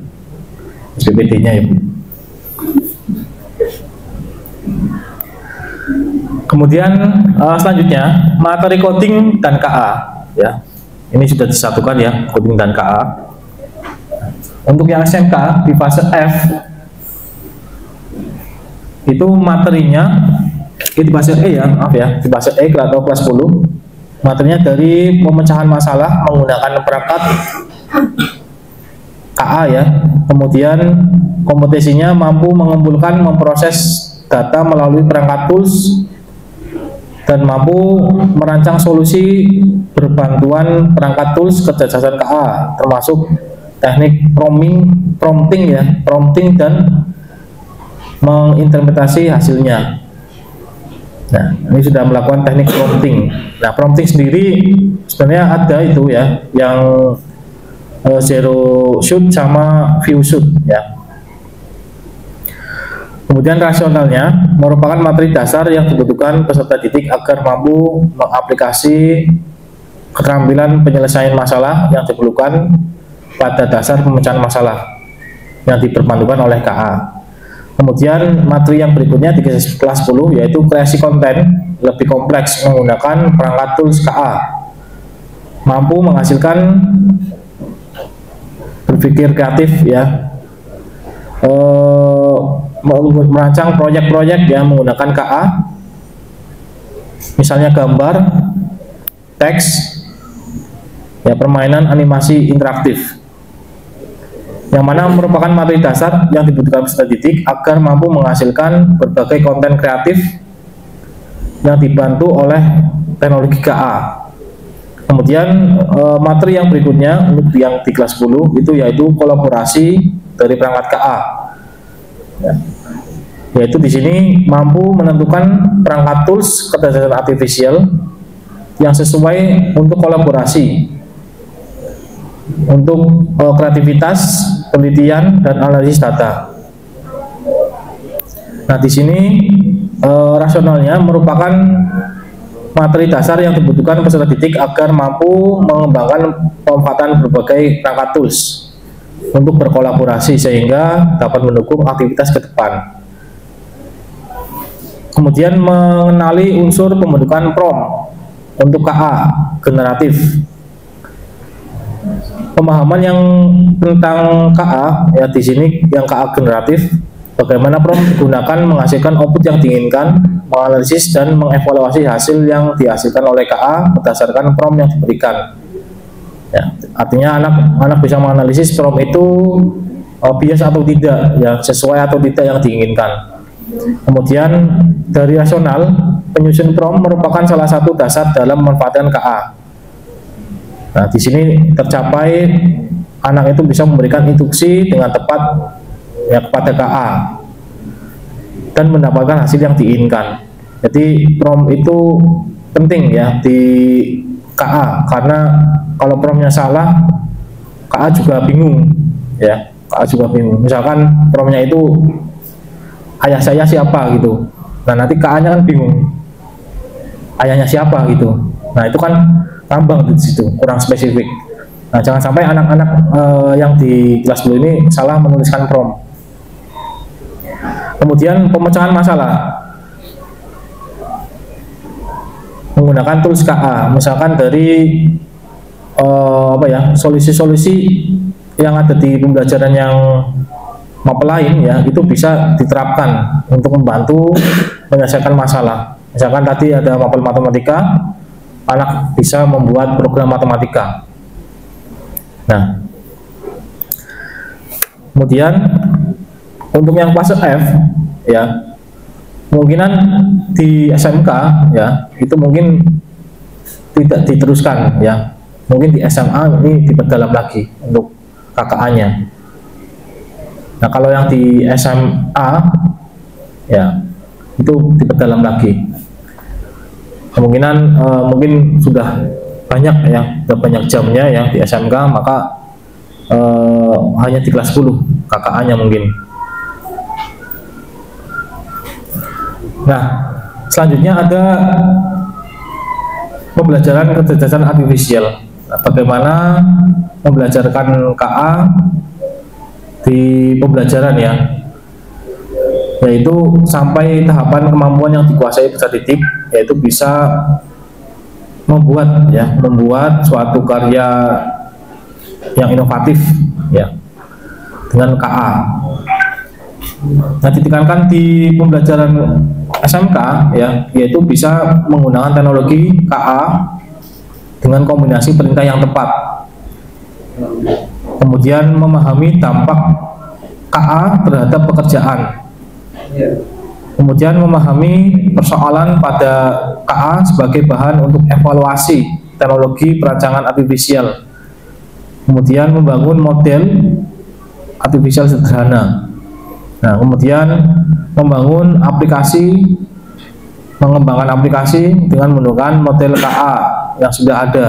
Speaker 2: SPPD-nya ya Bu. Kemudian selanjutnya materi coding dan KA ya. Ini sudah disatukan ya, coding dan KA. Untuk yang SMK di fase F itu materinya di fase E ya, maaf ya, di fase E atau kelas 10. Materinya dari pemecahan masalah menggunakan perangkat KA ya. Kemudian kompetensinya mampu mengumpulkan, memproses data melalui perangkat tools dan mampu merancang solusi berbantuan perangkat tools kecerdasan KA, termasuk teknik prompting dan menginterpretasi hasilnya. Nah, ini sudah melakukan teknik prompting. Nah, prompting sendiri sebenarnya ada itu ya, yang zero shoot sama few shoot ya. Kemudian rasionalnya merupakan materi dasar yang dibutuhkan peserta didik agar mampu mengaplikasi keterampilan penyelesaian masalah yang diperlukan pada dasar pemecahan masalah yang diperbantukan oleh KA. Kemudian materi yang berikutnya di kelas 10 yaitu kreasi konten lebih kompleks menggunakan perangkat tools KA, mampu menghasilkan berpikir kreatif ya, merancang proyek-proyek yang menggunakan KA, misalnya gambar, teks, ya, permainan animasi interaktif, yang mana merupakan materi dasar yang dibutuhkan peserta didik agar mampu menghasilkan berbagai konten kreatif yang dibantu oleh teknologi KA. Kemudian materi yang berikutnya untuk yang di kelas 10 itu yaitu kolaborasi dari perangkat KA. Ya. Yaitu di sini mampu menentukan perangkat tools kecerdasan artifisial yang sesuai untuk kolaborasi, untuk kreativitas, penelitian dan analisis data. Nah, di sini rasionalnya merupakan materi dasar yang dibutuhkan peserta didik agar mampu mengembangkan pemanfaatan berbagai perangkat tools untuk berkolaborasi sehingga dapat mendukung aktivitas ke depan. Kemudian mengenali unsur pembentukan prompt untuk KA generatif. Pemahaman yang tentang KA ya di sini yang KA generatif, bagaimana prompt digunakan menghasilkan output yang diinginkan, menganalisis dan mengevaluasi hasil yang dihasilkan oleh KA berdasarkan prompt yang diberikan. Ya, artinya anak bisa menganalisis prompt itu bias atau tidak, ya sesuai atau tidak yang diinginkan. Kemudian dari rasional, penyusun prompt merupakan salah satu dasar dalam memanfaatkan KA. Nah, di sini tercapai anak itu bisa memberikan instruksi dengan tepat ya kepada KA dan mendapatkan hasil yang diinginkan. Jadi prompt itu penting ya di KA, karena kalau promptnya salah, KA juga bingung ya, KA juga bingung. Misalkan promptnya itu ayah saya siapa gitu, nah nanti KA-nya kan bingung, ayahnya siapa gitu. Nah itu kan tambang di situ, kurang spesifik. Nah jangan sampai anak-anak yang di kelas 10 ini salah menuliskan prompt. Kemudian pemecahan masalah menggunakan tools KA, misalkan dari solusi-solusi yang ada di pembelajaran yang mapel lain ya, itu bisa diterapkan untuk membantu menyelesaikan masalah. Misalkan tadi ada mapel matematika, anak bisa membuat program matematika. Nah, kemudian untuk yang fase F ya, kemungkinan di SMK ya itu mungkin tidak diteruskan ya, mungkin di SMA ini diperdalam lagi untuk KKA-nya. Nah kalau yang di SMA ya itu diperdalam lagi, kemungkinan mungkin sudah banyak ya, sudah banyak jamnya ya di SMK, maka hanya di kelas 10 KKA-nya mungkin. Nah, selanjutnya ada pembelajaran kecerdasan artifisial. Nah, bagaimana membelajarkan KA di pembelajaran ya, yaitu sampai tahapan kemampuan yang dikuasai peserta didik, yaitu bisa membuat suatu karya yang inovatif ya dengan KA. Nah, ditekankan di pembelajaran SMK ya, yaitu bisa menggunakan teknologi KA dengan kombinasi perintah yang tepat. Kemudian memahami dampak KA terhadap pekerjaan. Kemudian memahami persoalan pada KA sebagai bahan untuk evaluasi teknologi perancangan artifisial. Kemudian membangun model artifisial sederhana. Nah, kemudian membangun aplikasi, mengembangkan aplikasi dengan menggunakan model KA yang sudah ada,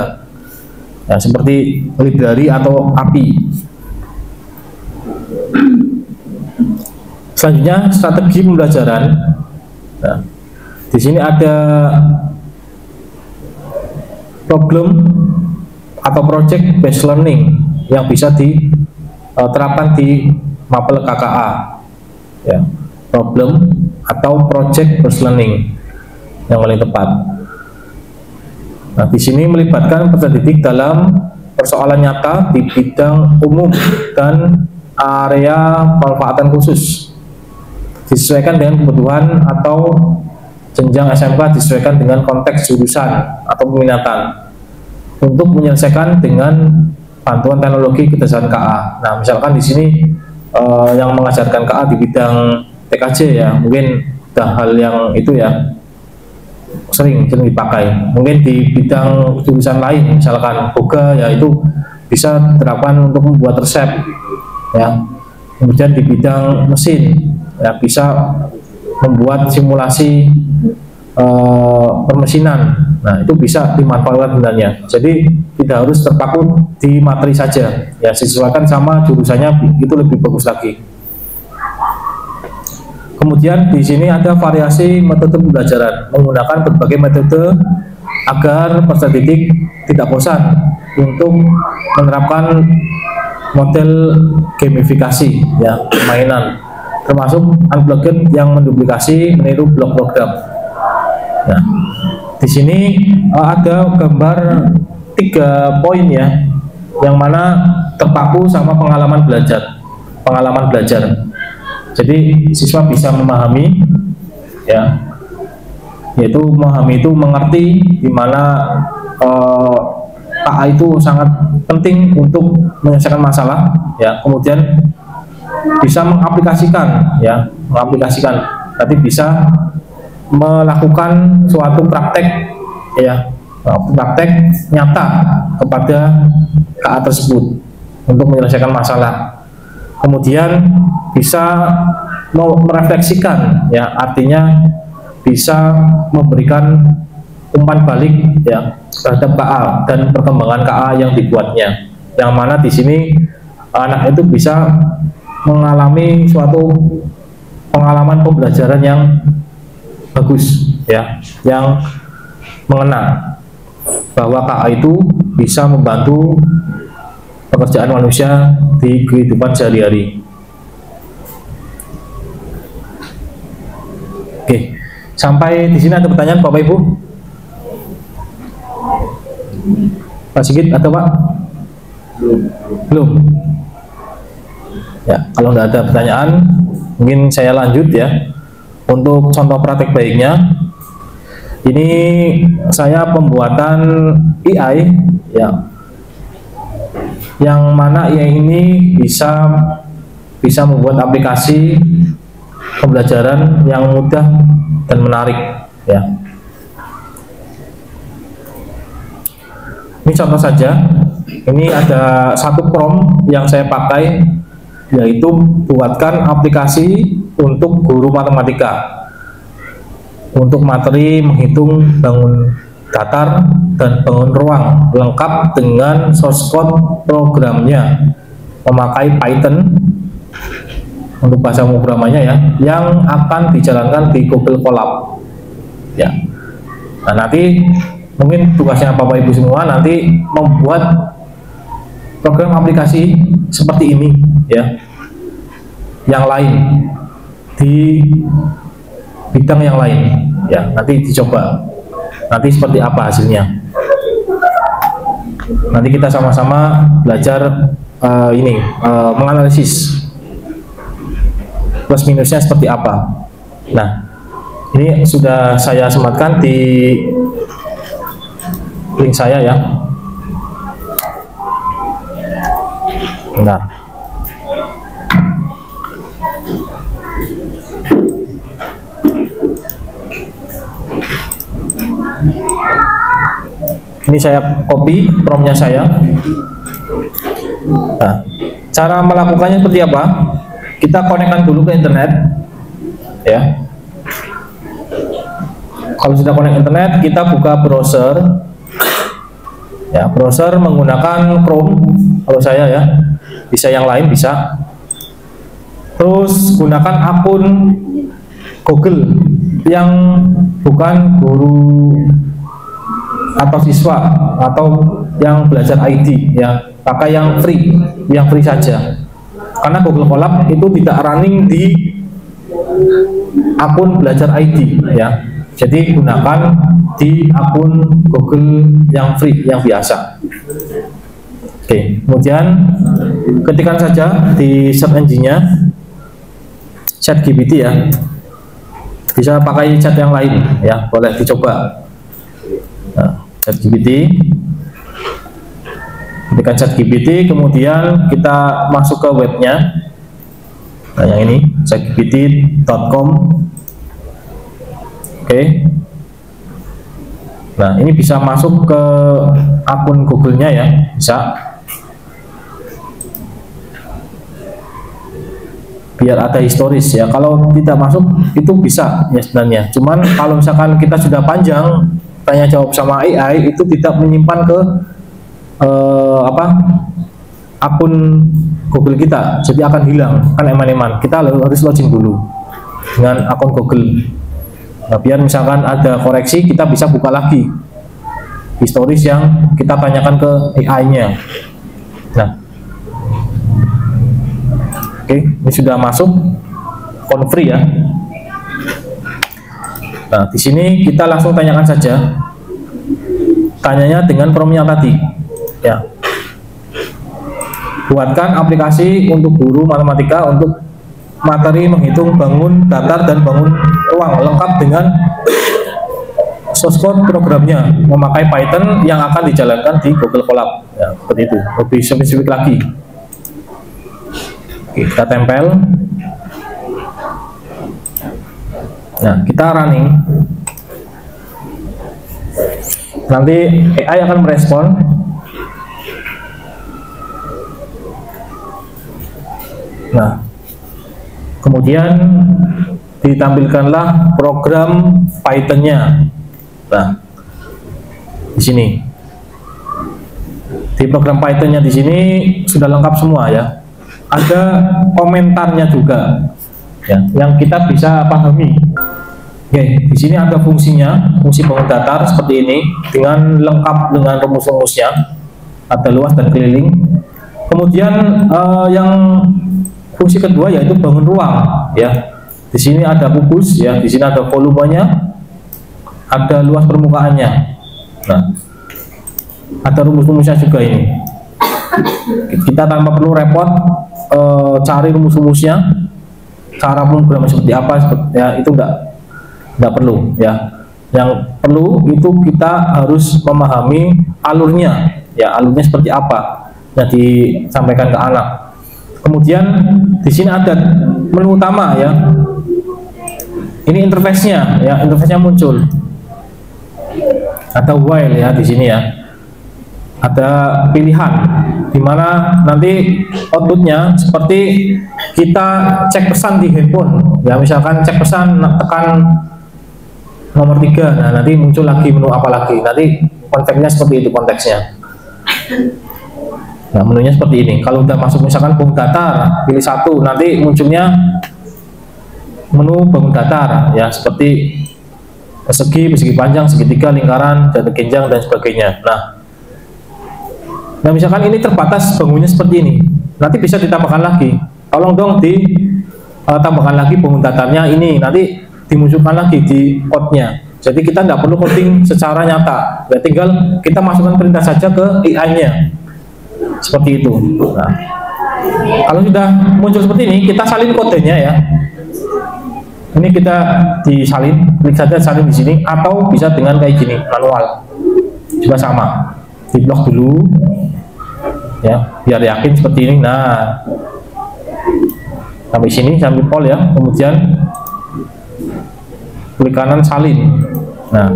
Speaker 2: ya, seperti library atau API. Selanjutnya strategi pembelajaran. Nah, di sini ada problem atau project based learning yang bisa diterapkan di mapel KKA. Ya, problem atau project based learning yang paling tepat. Nah, di sini melibatkan peserta didik dalam persoalan nyata di bidang umum dan area pemanfaatan khusus. Disesuaikan dengan kebutuhan atau jenjang SMK, disesuaikan dengan konteks jurusan atau peminatan untuk menyelesaikan dengan bantuan teknologi kecerdasan KA. Nah, misalkan di sini yang mengajarkan KA di bidang TKJ, ya, mungkin ada hal yang itu ya sering dipakai. Mungkin di bidang jurusan lain, misalkan boga, ya itu bisa diterapkan untuk membuat resep, ya. Kemudian di bidang mesin, ya, bisa membuat simulasi permesinan. Nah, itu bisa dimanfaatkan sebenarnya. Jadi tidak harus terpaku di materi saja, ya, disesuaikan sama jurusannya, itu lebih bagus lagi. Kemudian di sini ada variasi metode pembelajaran, menggunakan berbagai metode agar peserta didik tidak bosan untuk menerapkan model gamifikasi, ya, permainan, termasuk unblocked yang menduplikasi meniru blok program. Nah, di sini ada gambar 3 poin, ya, yang mana terpaku sama pengalaman belajar. Jadi siswa bisa memahami, ya, yaitu memahami itu mengerti di mana KA itu sangat penting untuk menyelesaikan masalah, ya. Kemudian bisa mengaplikasikan, ya, tapi bisa melakukan suatu praktek, ya, praktek nyata kepada KA tersebut untuk menyelesaikan masalah. Kemudian bisa merefleksikan, ya, artinya bisa memberikan umpan balik, ya, terhadap KA dan perkembangan KA yang dibuatnya, yang mana di sini anak itu bisa mengalami suatu pengalaman pembelajaran yang bagus, ya, yang mengena bahwa KA itu bisa membantu pekerjaan manusia di kehidupan sehari-hari. Oke, sampai di sini ada pertanyaan Bapak Ibu? Pak Sigit atau Pak? Belum. Ya, kalau tidak ada pertanyaan, mungkin saya lanjut, ya. Untuk contoh praktek baiknya, ini saya pembuatan AI, ya, yang mana AI ini bisa membuat aplikasi pembelajaran yang mudah dan menarik, ya. Ini contoh saja. Ini ada satu prompt yang saya pakai, yaitu buatkan aplikasi untuk guru matematika untuk materi menghitung bangun datar dan bangun ruang lengkap dengan source code programnya, memakai Python untuk bahasa pemrogramannya, ya, yang akan dijalankan di Google Colab, ya. Nah, nanti mungkin tugasnya Bapak Ibu semua nanti membuat program aplikasi seperti ini, ya, yang lain di bidang yang lain, ya. Nanti dicoba, nanti seperti apa hasilnya. Nanti kita sama-sama belajar menganalisis plus minusnya seperti apa. Nah, ini sudah saya sematkan di link saya, ya. Bentar. Ini saya copy promptnya saya. Nah, cara melakukannya seperti apa? Kita konekkan dulu ke internet, ya. Kalau sudah connect internet, kita buka browser. Ya, browser menggunakan Chrome. Kalau saya ya, bisa yang lain bisa. Terus gunakan akun Google yang bukan guru atau siswa atau yang belajar IT, ya. Pakai yang free saja. Karena Google Colab itu tidak running di akun belajar IT, ya. Jadi gunakan di akun Google yang free, yang biasa. Oke, kemudian ketikkan saja di search engine-nya ChatGPT, ya. Bisa pakai chat yang lain, ya, boleh dicoba. Nah, ChatGPT. Ketikkan ChatGPT, kemudian kita masuk ke webnya. Nah, yang ini chatgpt.com. Oke. Nah, ini bisa masuk ke akun Google-nya, ya, bisa. Biar ada historis, ya. Kalau tidak masuk itu bisa, ya, sebenarnya. Cuman kalau misalkan kita sudah panjang tanya jawab sama AI, itu tidak menyimpan ke akun Google kita, jadi akan hilang, kan eman-eman. Kita harus login dulu dengan akun Google. Nah, biar misalkan ada koreksi, kita bisa buka lagi historis yang kita tanyakan ke AI-nya. Nah, oke, ini sudah masuk akun free, ya. Nah, di sini kita langsung tanyakan saja. Tanyanya dengan promptnya tadi, ya. Buatkan aplikasi untuk guru matematika untuk materi menghitung bangun datar dan bangun ruang lengkap dengan source code programnya, memakai Python yang akan dijalankan di Google Colab, ya, seperti itu. Lebih spesifik lagi. Oke, kita tempel. Nah, kita running. Nanti AI akan merespon. Nah, kemudian ditampilkanlah program Python-nya. Nah, di sini di program Python-nya di sini sudah lengkap semua, ya. Ada komentarnya juga, ya, yang kita bisa pahami. Oke, di sini ada fungsinya, fungsi bangun datar seperti ini dengan lengkap dengan rumus-rumusnya, ada luas dan keliling. Kemudian yang fungsi kedua yaitu bangun ruang, ya. Di sini ada kubus, ya, di sini ada volumenya, ada luas permukaannya. Nah, ada rumus-rumusnya juga ini. Kita tanpa perlu repot cari rumus-rumusnya, cara pemrograman seperti apa, ya, itu enggak perlu, ya. Yang perlu itu kita harus memahami alurnya, ya, alurnya seperti apa yang disampaikan ke anak. Kemudian di sini ada menu utama, ya. Ini interface-nya, ya, interface-nya muncul. Ada while, ya, di sini, ya. Ada pilihan di mana nanti outputnya seperti kita cek pesan di handphone, ya. Misalkan cek pesan tekan nomor 3, nah nanti muncul lagi menu apa lagi, nanti konteksnya seperti itu konteksnya. Nah, menunya seperti ini. Kalau udah masuk misalkan bangun datar, pilih satu, nanti munculnya menu bangun datar, ya, seperti persegi panjang, segitiga, lingkaran, jati genjang dan sebagainya. Nah, misalkan ini terbatas bangunnya seperti ini, nanti bisa ditambahkan lagi. Tolong dong ditambahkan lagi bangun datarnya ini, nanti dimunculkan lagi di code-nya. Jadi kita nggak perlu coding secara nyata, ya, tinggal kita masukkan perintah saja ke AI-nya. Seperti itu. Nah, kalau sudah muncul seperti ini, kita salin kodenya, ya. Ini kita disalin, klik saja salin di sini, atau bisa dengan kayak gini, manual. Juga sama. Diblok dulu, ya, biar yakin seperti ini. Nah, sampai sini sampai pol, ya. Kemudian klik kanan salin. Nah,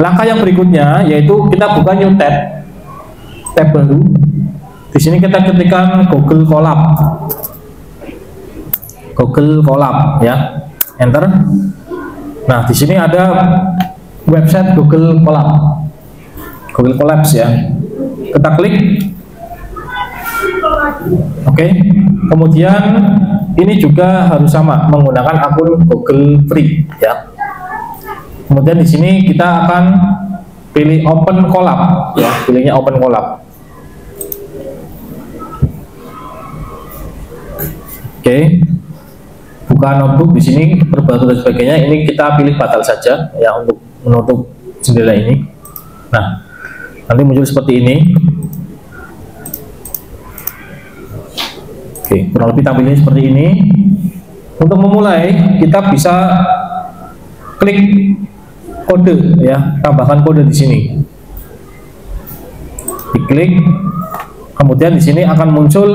Speaker 2: langkah yang berikutnya yaitu kita buka new tab baru. Di sini kita ketikkan Google Colab ya, enter. Nah, di sini ada website Google Colabs ya. Kita klik. Oke. Kemudian ini juga harus sama menggunakan akun Google Free ya. Kemudian di sini kita akan pilih Open Colab ya, pilihnya Open Colab. Oke. Buka notebook, di sini berbatu dan sebagainya. Ini kita pilih batal saja ya untuk menutup jendela ini. Nah, nanti muncul seperti ini. Oke, kurang lebih tampilnya seperti ini. Untuk memulai, kita bisa klik kode ya, tambahkan kode di sini. Diklik, kemudian di sini akan muncul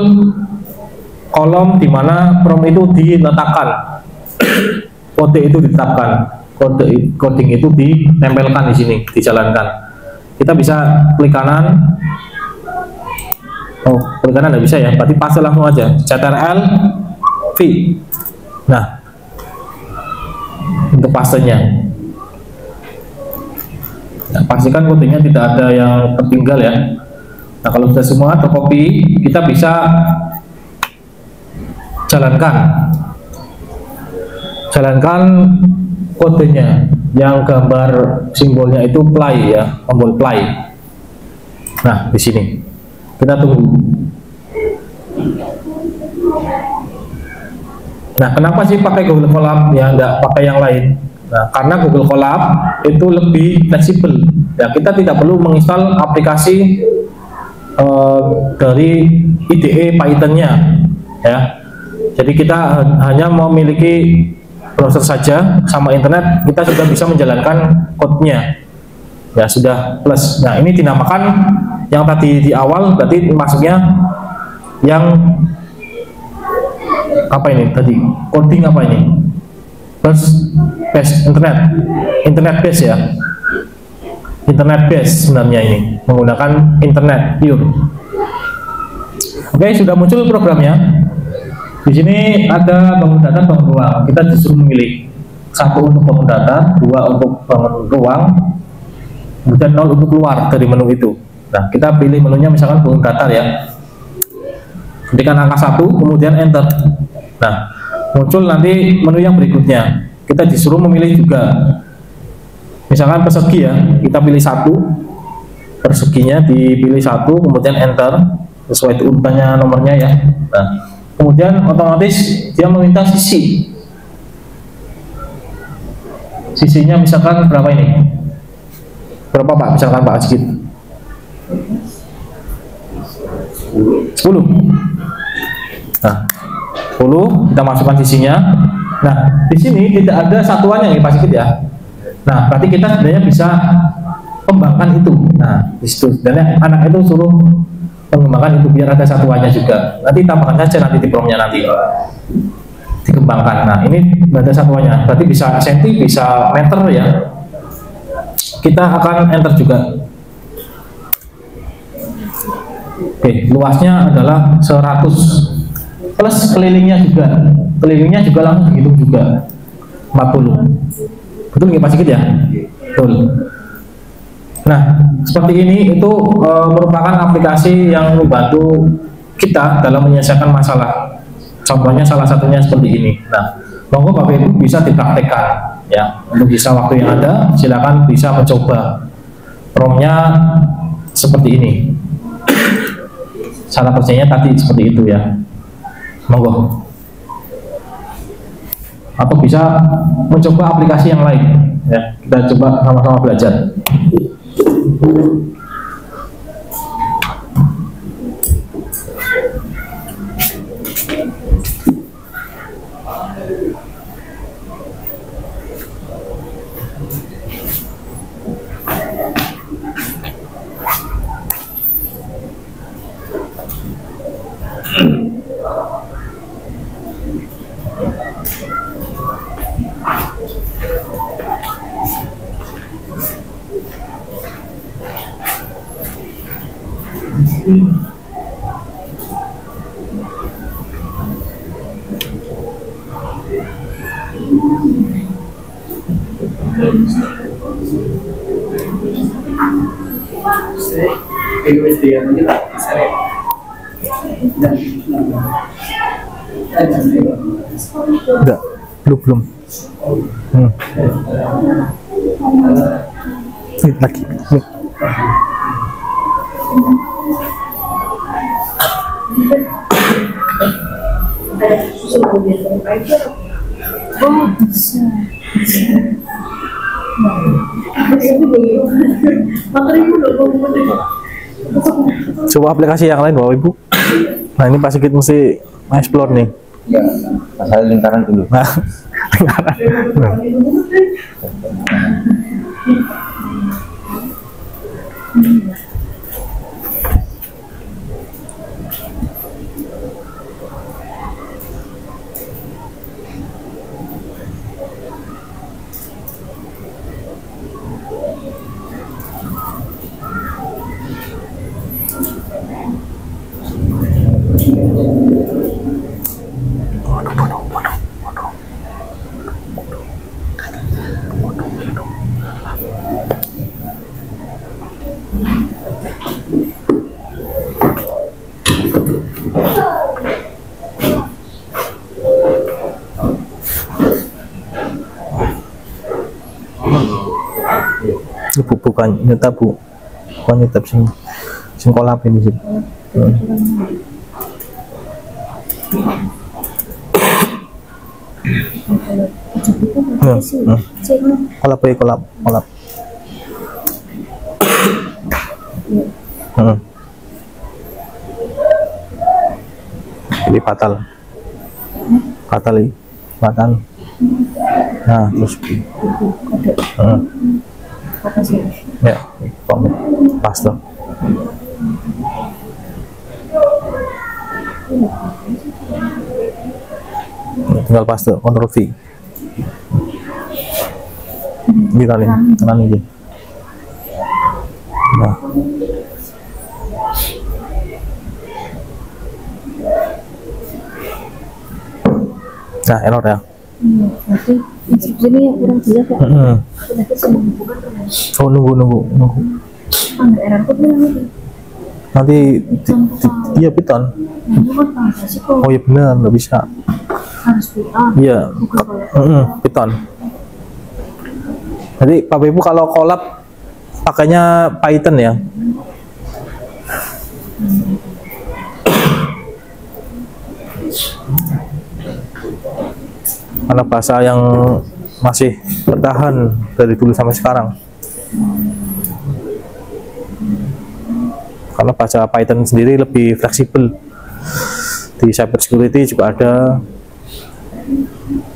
Speaker 2: kolom di mana prompt itu diletakkan, kode itu ditetapkan, coding itu ditempelkan di sini, dijalankan. Kita bisa klik kanan. Oh, klik kanan nggak bisa ya, berarti paste langsung aja. Ctrl V. Nah, untuk pastenya. Nah, pastikan kodenya tidak ada yang tertinggal ya. Nah, kalau sudah semua tercopy, kita bisa jalankan kodenya yang gambar simbolnya itu play ya, tombol play. Nah, di sini kita tunggu. Nah, kenapa sih pakai Google Colab ya, enggak pakai yang lain? Nah, karena Google Colab itu lebih fleksibel ya, kita tidak perlu menginstal aplikasi dari IDE Python-nya ya. Jadi kita hanya memiliki browser saja sama internet, kita sudah bisa menjalankan code-nya ya, sudah plus. Nah, ini dinamakan yang tadi di awal, berarti maksudnya yang apa ini tadi, coding apa ini, plus base internet base ya, internet base sebenarnya ini menggunakan internet pure. Oke, sudah muncul programnya. Di sini ada bangun data, bangun ruang. Kita disuruh memilih 1 untuk bangun data, 2 untuk bangun ruang, kemudian 0 untuk keluar dari menu itu. Nah, kita pilih menunya misalkan bangun data ya. Ketikkan angka 1, kemudian enter. Nah, muncul nanti menu yang berikutnya. Kita disuruh memilih juga, misalkan persegi ya, kita pilih 1, perseginya dipilih 1, kemudian enter sesuai urutannya nomornya ya. Nah, kemudian otomatis dia meminta sisinya misalkan berapa ini, berapa Pak, misalkan Pak Ajit 10. Nah, 10 kita masukkan sisinya. Nah, di sini tidak ada satuannya ya Pak Ajit ya. Nah, berarti kita sebenarnya bisa kembangkan itu. Nah, di situ sebenarnya anak itu suruh mengembangkan itu biar ada satuannya juga. Nanti tambahkan saja nanti di promnya nanti dikembangkan. Nah, ini ada satuannya. Berarti bisa senti, bisa meter ya. Kita akan enter juga. Oke, luasnya adalah 100 plus kelilingnya juga langsung dihitung juga 40. Betul nggak Pak Sigit ya? Betul. Nah, seperti ini itu merupakan aplikasi yang membantu kita dalam menyelesaikan masalah. Contohnya salah satunya seperti ini. Nah, monggo Bapak Ibu bisa dipraktekkan ya. Untuk sisa waktu yang ada, silakan bisa mencoba. Promnya seperti ini. Cara kerjanya tadi seperti itu ya. Monggo. Atau bisa mencoba aplikasi yang lain ya. Kita coba sama-sama belajar. Enggak, belum. Ini lagi. Nih.
Speaker 1: Oh, bisa.
Speaker 2: Coba aplikasi yang lain Bapak Ibu. Nah ini Pak Sigit mesti explore nih.
Speaker 3: Ya, masalah lingkaran dulu.
Speaker 2: Nah, lingkaran. Nah. Ibu bukan nyetap Bu, bukan nyetap sing kolap ini sih. Kolap ya kolap. Jadi fatal. Nah terus. Ya, pas tuh. Tinggal pas tuh, Ctrl V. Ini kanan ini. Nah. Nah, error ya.
Speaker 1: Berarti instruksinya kurang jelas ya. Berarti semua bukan kan?
Speaker 2: Oh, nunggu.
Speaker 1: Ada error kok
Speaker 2: Nanti iya Python. Oh iya benar, nggak bisa.
Speaker 1: Harus Python.
Speaker 2: Iya. Python. Jadi Bapak Ibu kalau kolab pakainya Python ya. Karena bahasa yang masih bertahan dari dulu sampai sekarang. Karena bahasa Python sendiri lebih fleksibel. Di cyber security juga ada,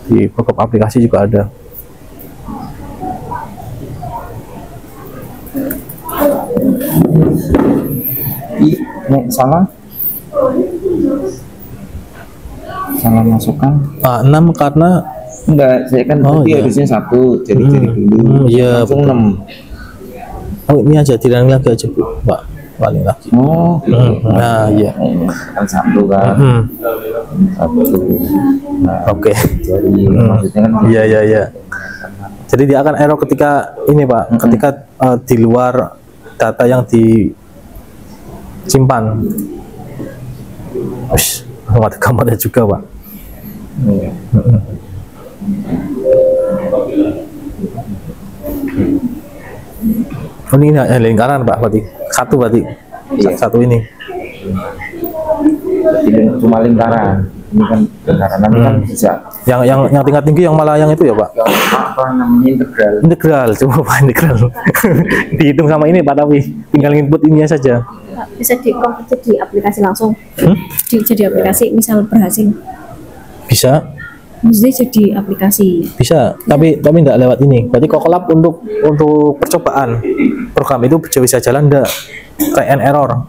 Speaker 2: di beberapa aplikasi juga ada.
Speaker 5: Salah masukkan
Speaker 2: 6 karena
Speaker 5: enggak, saya kan tadi harusnya 1 cari-cari dulu.
Speaker 2: Iya,
Speaker 5: langsung 6.
Speaker 2: Oh ini aja, dilangi lagi aja Bu, Pak. Paling lagi.
Speaker 5: Oh,
Speaker 2: nah iya.
Speaker 5: Kan 1 kan. 1. Nah,
Speaker 2: Oke.
Speaker 5: Jadi maksudnya kan
Speaker 2: Iya. Jadi dia akan error ketika ini Pak, ketika di luar data yang disimpan. Ush, ada gambarnya juga Pak. Oh, ini lingkaran Pak, berarti 1 berarti.
Speaker 5: Iya.
Speaker 2: 1 ini.
Speaker 5: Jadi cuma lingkaran. Ini kan lingkaran nanti kan bisa.
Speaker 2: Yang tingkat tinggi yang malah yang itu ya Pak.
Speaker 5: Apa namanya
Speaker 2: Integral, coba Pak integral. Dihitung sama ini Pak, tapi tinggal input ininya saja.
Speaker 1: Bisa dikonversi di aplikasi langsung. Jadi aplikasi misal berhasil.
Speaker 2: Bisa.
Speaker 1: Maksudnya jadi aplikasi.
Speaker 2: Bisa, tapi enggak lewat ini. Berarti kolab untuk percobaan program itu bisa jalan enggak kayak error.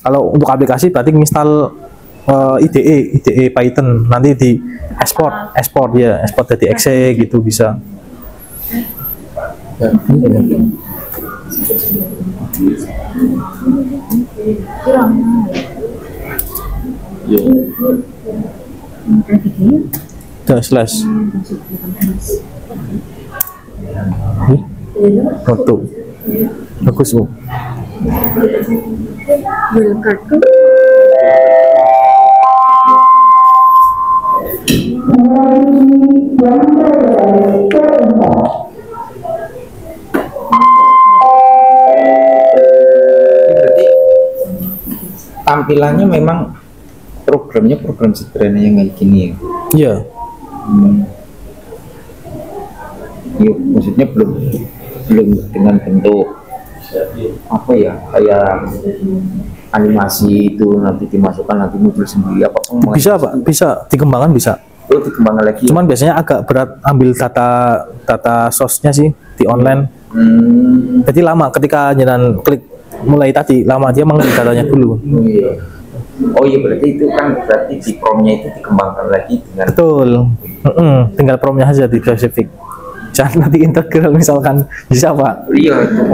Speaker 2: Kalau untuk aplikasi berarti install IDE Python, nanti di export ya, export dari exe gitu bisa. Udah slash. Foto. Bagus bu.
Speaker 5: Berarti tampilannya memang programnya program sederhana yang kayak gini ya.
Speaker 2: Iya.
Speaker 5: Yuk, maksudnya belum dengan bentuk apa ya, kayak animasi itu nanti dimasukkan nanti muncul sendiri apa
Speaker 2: Bisa pak, bisa dikembangkan bisa.
Speaker 5: Oh, dikembangkan lagi.
Speaker 2: Cuman biasanya agak berat ambil data source-nya sih di online. Jadi lama ketika jenengan klik mulai tadi lama dia mengambil datanya dulu.
Speaker 5: Oh iya, berarti itu kan berarti di promnya itu dikembangkan lagi dengan
Speaker 2: Betul. Tinggal promnya aja di spesifik. Jangan nanti integral misalkan bisa pak.
Speaker 5: iya itu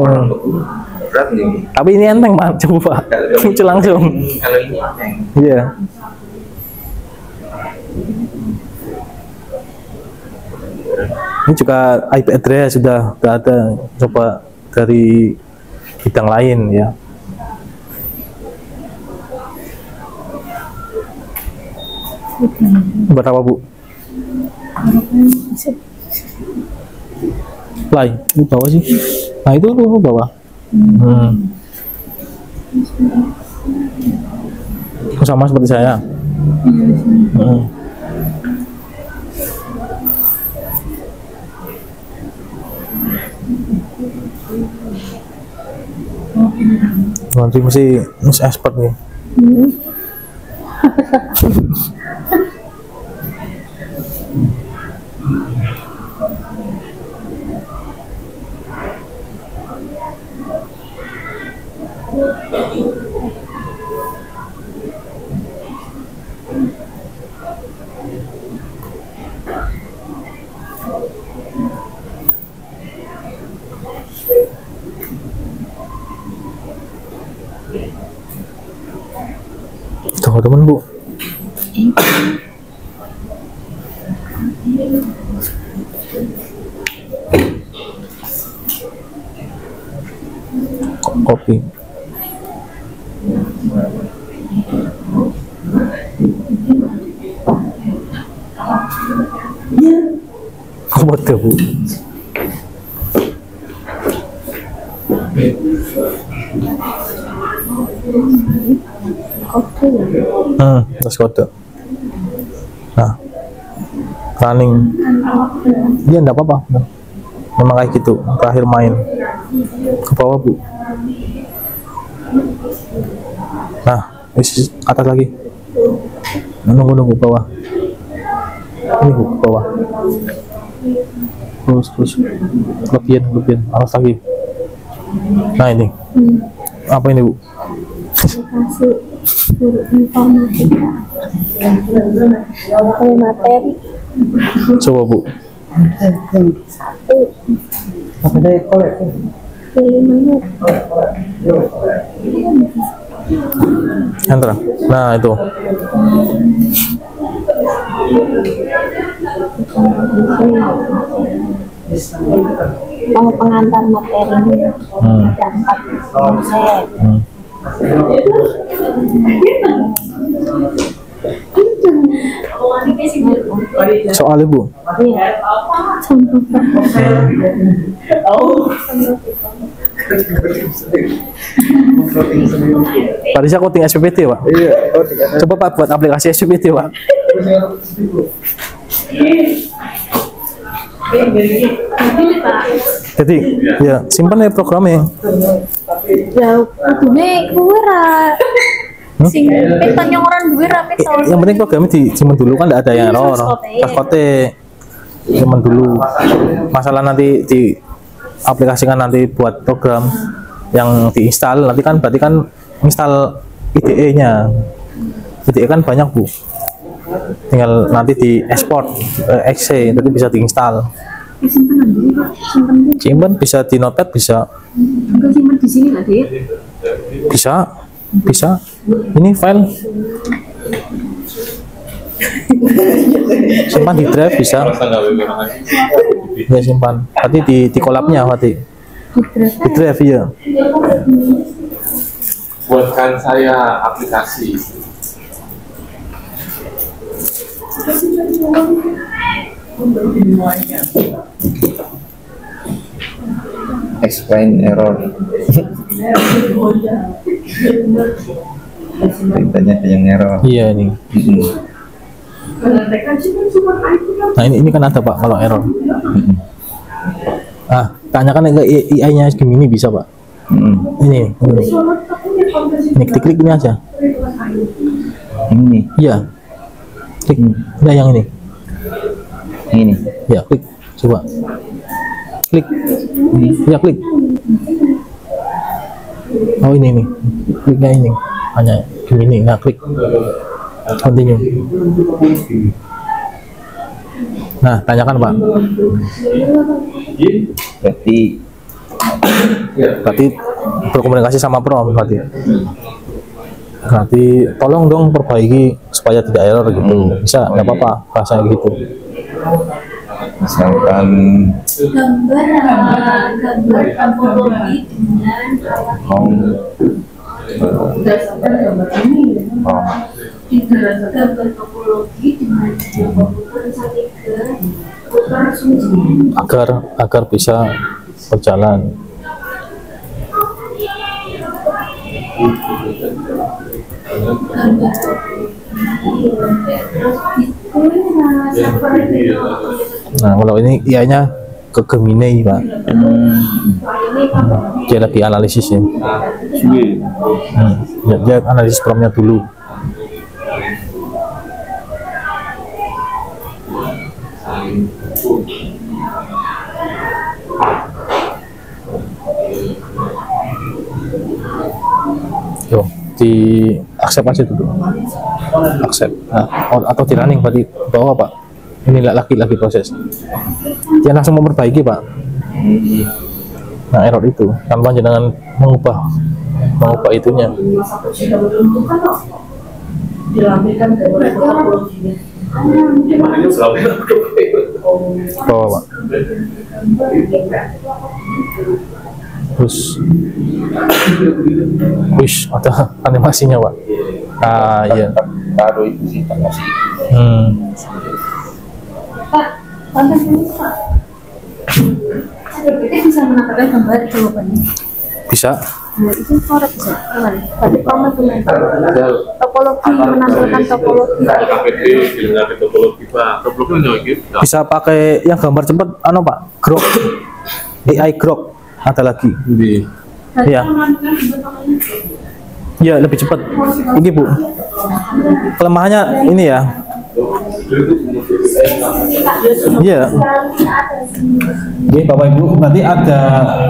Speaker 5: berat nih.
Speaker 2: Tapi ini enteng pak, coba pak. Muncul langsung.
Speaker 5: Kalau ini apa?
Speaker 2: Iya. Ini juga IP address sudah ada, coba dari bidang lain ya. Berapa bu? Play, ini bawah sih. Nah itu lu bawah. Sama seperti saya. Nanti mesti expert nih. Tunggu teman bu. Kopi. Apa tuh bu? Terus kode. Nah, running. Dia enggak apa-apa. Memang kayak gitu. Terakhir main ke bawah bu. Nah, atas lagi. Nunggu bawah. Ini bu, ke bawah. Terus. Lebihan. Atas lagi. Nah ini. Apa ini bu?
Speaker 1: Kasih informatika materi
Speaker 2: Coba bu.
Speaker 1: pilih menu
Speaker 2: Enter. Nah itu.
Speaker 1: pengantar materinya ada 4 konsep.
Speaker 2: Soal ibu.
Speaker 1: Iya. Contoh
Speaker 2: Tadi saya coding SPPT pak. Iya. Coba pak buat aplikasi SPPT pak. Jadi ya simpan ya programnya.
Speaker 1: ya kudune kuwi ra sing peton yang orang duwe ra peton.
Speaker 2: Yang penting programnya disimpan dulu kan tidak ada yang error. Paskote simpan dulu. Masalah nanti di aplikasikan nanti buat program yang diinstal nanti kan berarti kan install IDE-nya. IDE kan banyak bu. Tinggal nanti di export exe nanti bisa diinstal.
Speaker 1: Simpen nanti, simpen
Speaker 2: Simpan bisa di notepad bisa.
Speaker 1: enggak simpen
Speaker 6: di sini nggak ada ya?
Speaker 2: Bisa. Ini file simpan di drive bisa. Ya simpan. Berarti di collab-nya berarti. Di drive ya.
Speaker 4: Buatkan saya aplikasi.
Speaker 5: Explain error. Beritanya ada yang error.
Speaker 2: Iya ini. Nah ini kan ada Pak kalau error. Tanyakan ke AI-nya Gemini bisa Pak. Ini klik ini aja.
Speaker 5: Ini.
Speaker 2: Iya. Klik. Nah yang ini.
Speaker 5: Ini.
Speaker 2: Ya klik. Coba. Klik. Ya klik. Oh ini nih. Kliknya ini. Hanya Gemini. Nah klik. Continue. Nah, tanyakan Pak. Berarti berkomunikasi sama Prom berarti. Tolong dong perbaiki supaya tidak error gitu. Bisa, nggak apa-apa rasanya gitu.
Speaker 5: Misalkan
Speaker 1: gambar topologi dengan gambar topologi dengan
Speaker 2: agar bisa berjalan. Nah kalau ini IA-nya ke Gemini Pak. Dia lagi analisis ya. Dia analisis promnya dulu. Yo, di accept aja dulu. Accept. Nah, atau di running berarti bawah Pak. Ini lagi proses. Dia langsung memperbaiki Pak. Nah error itu tanpa jangan mengubah itunya. Bawah Pak. Terus, wish ada animasinya Pak. Iya.
Speaker 5: Taruh itu sih animasi.
Speaker 1: Pak, konten ini Pak. Kita bisa menambahkan gambar jawabannya.
Speaker 2: Bisa.
Speaker 1: Nah, itu korek bisa. Tadi kamu topologi menampilkan topologi.
Speaker 4: Dilengkapi topologi Pak. Topologi gitu.
Speaker 2: Bisa pakai yang gambar cepat, Pak. Grok. AI Grok. Ada lagi. Iya. Iya, lebih cepat. Ini Bu. Kelemahannya ini ya. Iya. Ini Bapak Ibu, nanti ada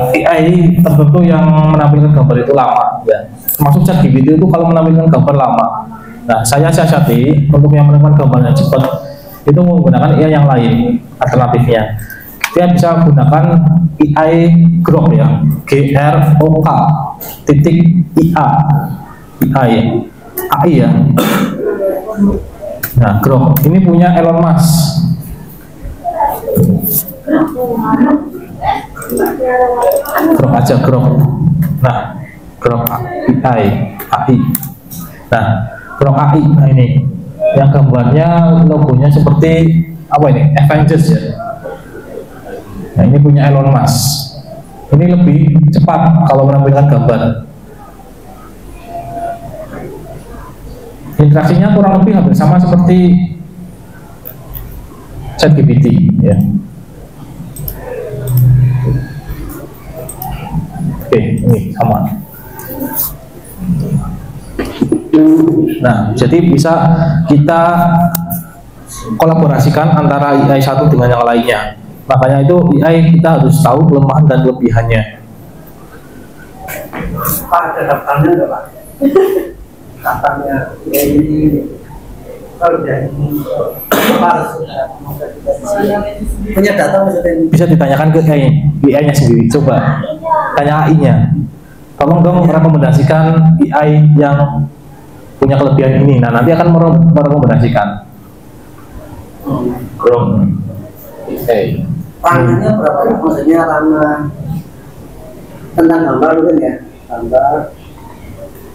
Speaker 2: AI tertentu yang menampilkan gambar itu lama, ya. Termasuk ChatGPT itu kalau menampilkan gambar lama. Nah, saya siasati untuk yang menampilkan gambarnya cepat itu menggunakan AI yang lain alternatifnya. Dia bisa gunakan AI Grok ya, GROK titik IA, AI ya. Nah, Grok ini punya Elon Musk. Grok aja Grok. Nah, Grok AI. Nah, Grok AI. Nah ini, yang gambarnya logonya seperti apa ini? Avengers ya. Nah, ini punya Elon Musk. Ini lebih cepat kalau menampilkan gambar. Interaksinya kurang lebih hampir sama seperti ChatGPT ya. Oke, ini sama. Nah, jadi bisa kita kolaborasikan antara AI satu dengan yang lainnya. Makanya itu AI kita harus tahu kelemahan dan kelebihannya.
Speaker 7: Pak, ada daftarnya enggak Pak? Daftarnya ini kalau dia punya data maksudnya
Speaker 2: bisa ditanyakan ke AI-nya sendiri. Coba tanya AI-nya. tolong dong rekomendasikan AI yang punya kelebihan ini. Nah, nanti akan merekomendasikan.
Speaker 4: Chrome.
Speaker 7: Ranahnya berapa? Maksudnya ranah tentang gambar mungkin ya, gambar,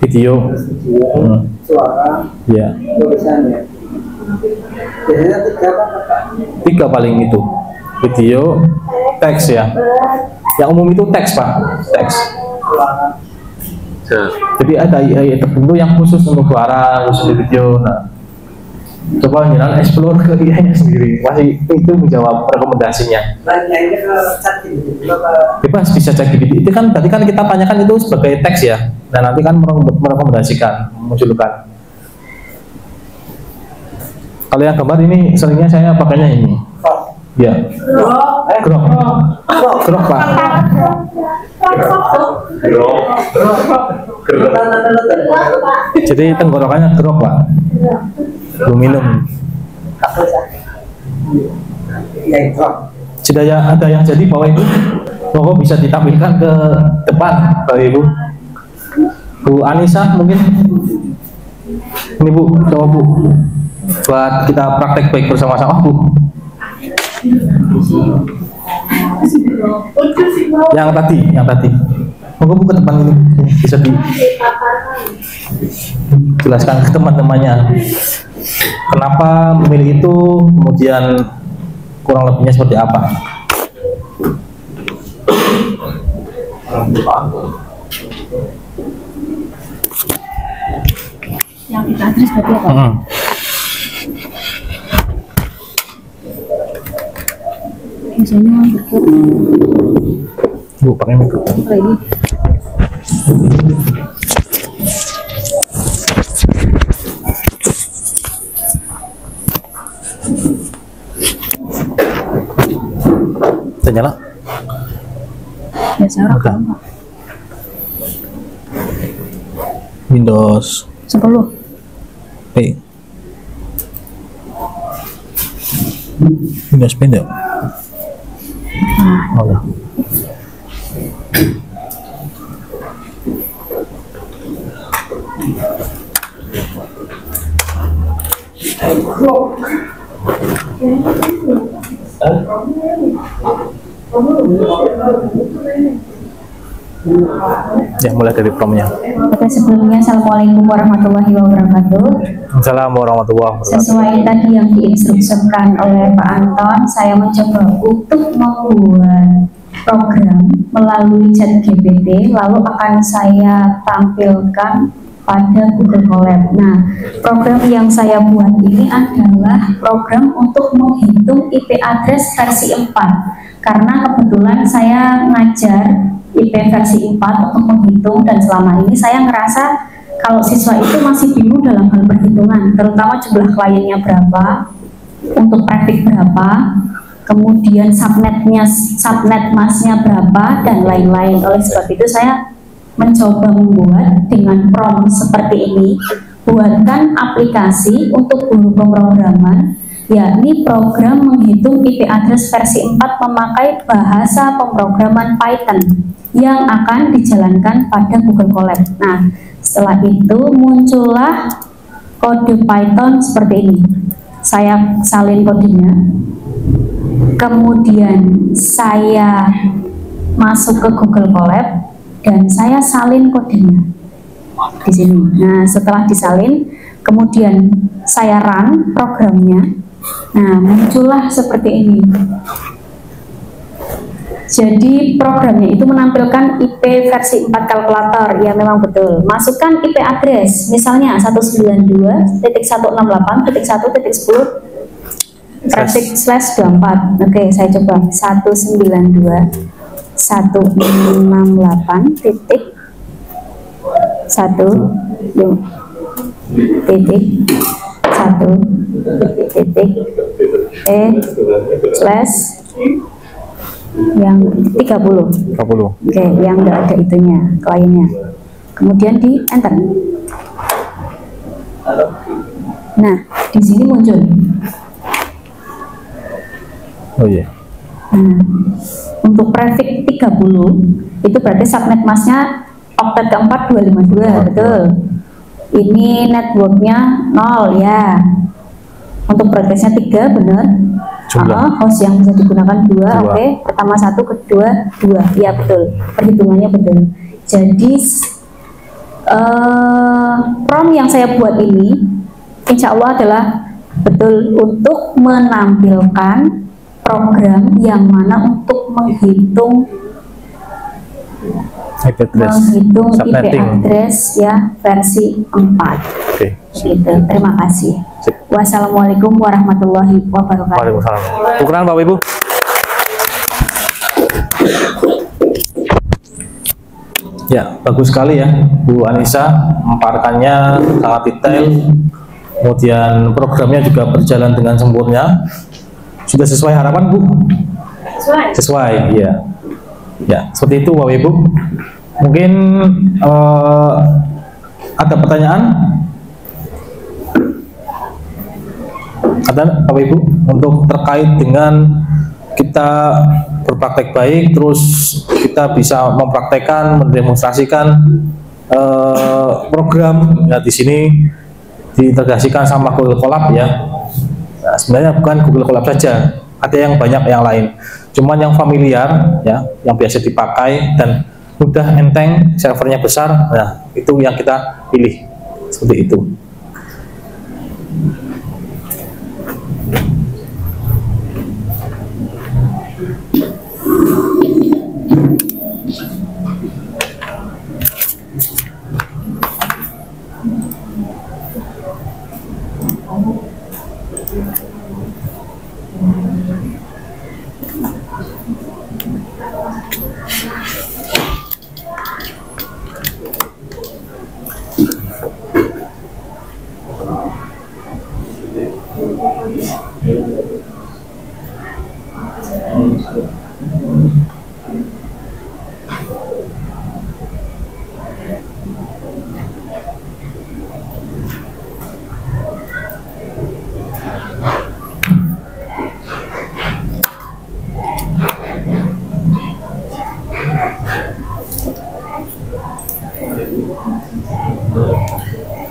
Speaker 2: Video.
Speaker 7: suara,
Speaker 2: Ya.
Speaker 7: tulisan ya. Biasanya 3 apa?
Speaker 2: 3 paling itu. Video, teks ya. Yang umum itu teks, Pak. Teks.
Speaker 7: Suara.
Speaker 2: Jadi ada AI tertentu yang khusus untuk suara, khusus untuk video. Nah, coba jangan explore ke AI-nya sendiri. Masih itu menjawab rekomendasinya.
Speaker 7: Lainnya ke chat gitu, apa?
Speaker 2: Bebas bisa cek GPT. Itu kan tadi kan kita tanyakan itu sebagai teks ya. Dan nanti kan merekomendasikan, memunculkan. Kalau yang gambar ini seringnya saya pakainya ini. Ya. Grok. Grok, Pak. Jadi tenggorokannya grok, Pak. Belum minum.
Speaker 7: Ya itu.
Speaker 2: Sudah ya, ada yang jadi Bapak Ibu. Bapak bisa ditampilkan ke depan, Bapak Ibu. Bu Anissa mungkin. Ini Bu, coba Bu. Buat kita praktek baik bersama-sama, Bu. Yang tadi. Monggo Bu ke depan ini bisa dijelaskan ke teman-temannya. Kenapa memilih itu, kemudian kurang lebihnya seperti apa?
Speaker 1: Yang kita address berarti apa? Misalnya
Speaker 2: Bu, pakai mikrofon.
Speaker 1: lagi.
Speaker 2: Sudah nyala?
Speaker 1: Biasa rekam, Pak.
Speaker 2: Windows
Speaker 1: 10.
Speaker 2: Windows Paint ya? Oh, ya. Ya, mulai dari promnya.
Speaker 1: Oke, sebelumnya Assalamualaikum warahmatullahi wabarakatuh.
Speaker 2: Assalamualaikum warahmatullahi wabarakatuh.
Speaker 1: Sesuai tadi yang diinstruksikan oleh Pak Anton, saya mencoba untuk membuat program melalui ChatGPT, lalu akan saya tampilkan pada Google Colab. Nah, program yang saya buat ini adalah program untuk menghitung IP address versi 4, karena kebetulan saya ngajar IP versi 4 untuk menghitung, dan selama ini saya ngerasa kalau siswa itu masih bingung dalam hal perhitungan, terutama jumlah kliennya berapa, untuk traffic berapa, kemudian subnet masnya berapa, dan lain-lain. Oleh sebab itu saya mencoba membuat dengan prompt seperti ini, buatkan aplikasi untuk guru pemrograman, yakni program menghitung IP address versi 4 memakai bahasa pemrograman Python yang akan dijalankan pada Google Colab. Nah, setelah itu muncullah kode Python seperti ini. Saya salin kodenya, kemudian saya masuk ke Google Colab dan saya salin kodenya di sini. Nah, setelah disalin, kemudian saya run programnya. Nah, muncullah seperti ini. Jadi programnya itu menampilkan IP versi 4 kalkulator. Ya, memang betul. Masukkan IP address, misalnya 192.168.1.10 traffic /24. Oke, saya coba 192.1.1.e/ yang 30. Oke, yang enggak ada itunya, kliennya. Kemudian di enter. Nah, di sini muncul.
Speaker 2: Oh iya.
Speaker 1: Nah, untuk prefix 30 itu berarti subnet masnya
Speaker 6: oktet keempat 252, betul. Ini networknya 0 ya. Untuk broadcastnya 3, benar. Host yang bisa digunakan 2, oke. Pertama 1, kedua 2, ya betul. Perhitungannya betul. Jadi prompt yang saya buat ini insya Allah adalah betul untuk menampilkan program yang mana untuk menghitung IP address ya versi 4.
Speaker 2: Oke.
Speaker 6: Gitu. Terima kasih. Wassalamualaikum warahmatullahi wabarakatuh.
Speaker 2: Waalaikumsalam. Tukeran Bapak Ibu. Ya, bagus sekali ya Bu Anissa, memaparkannya sangat detail. Kemudian programnya juga berjalan dengan sempurna. Sudah sesuai harapan Bu? Sesuai, iya. Ya, seperti itu Bapak Ibu. Mungkin ada pertanyaan? Ada Bapak Ibu untuk terkait dengan kita berpraktek baik, terus kita bisa mempraktekkan, mendemonstrasikan program ya di sini diintegrasikan sama Google Colab ya. Nah, sebenarnya bukan Google Colab saja, ada yang banyak yang lain. Cuman yang familiar ya, yang biasa dipakai dan mudah, enteng, servernya besar, nah itu yang kita pilih seperti itu.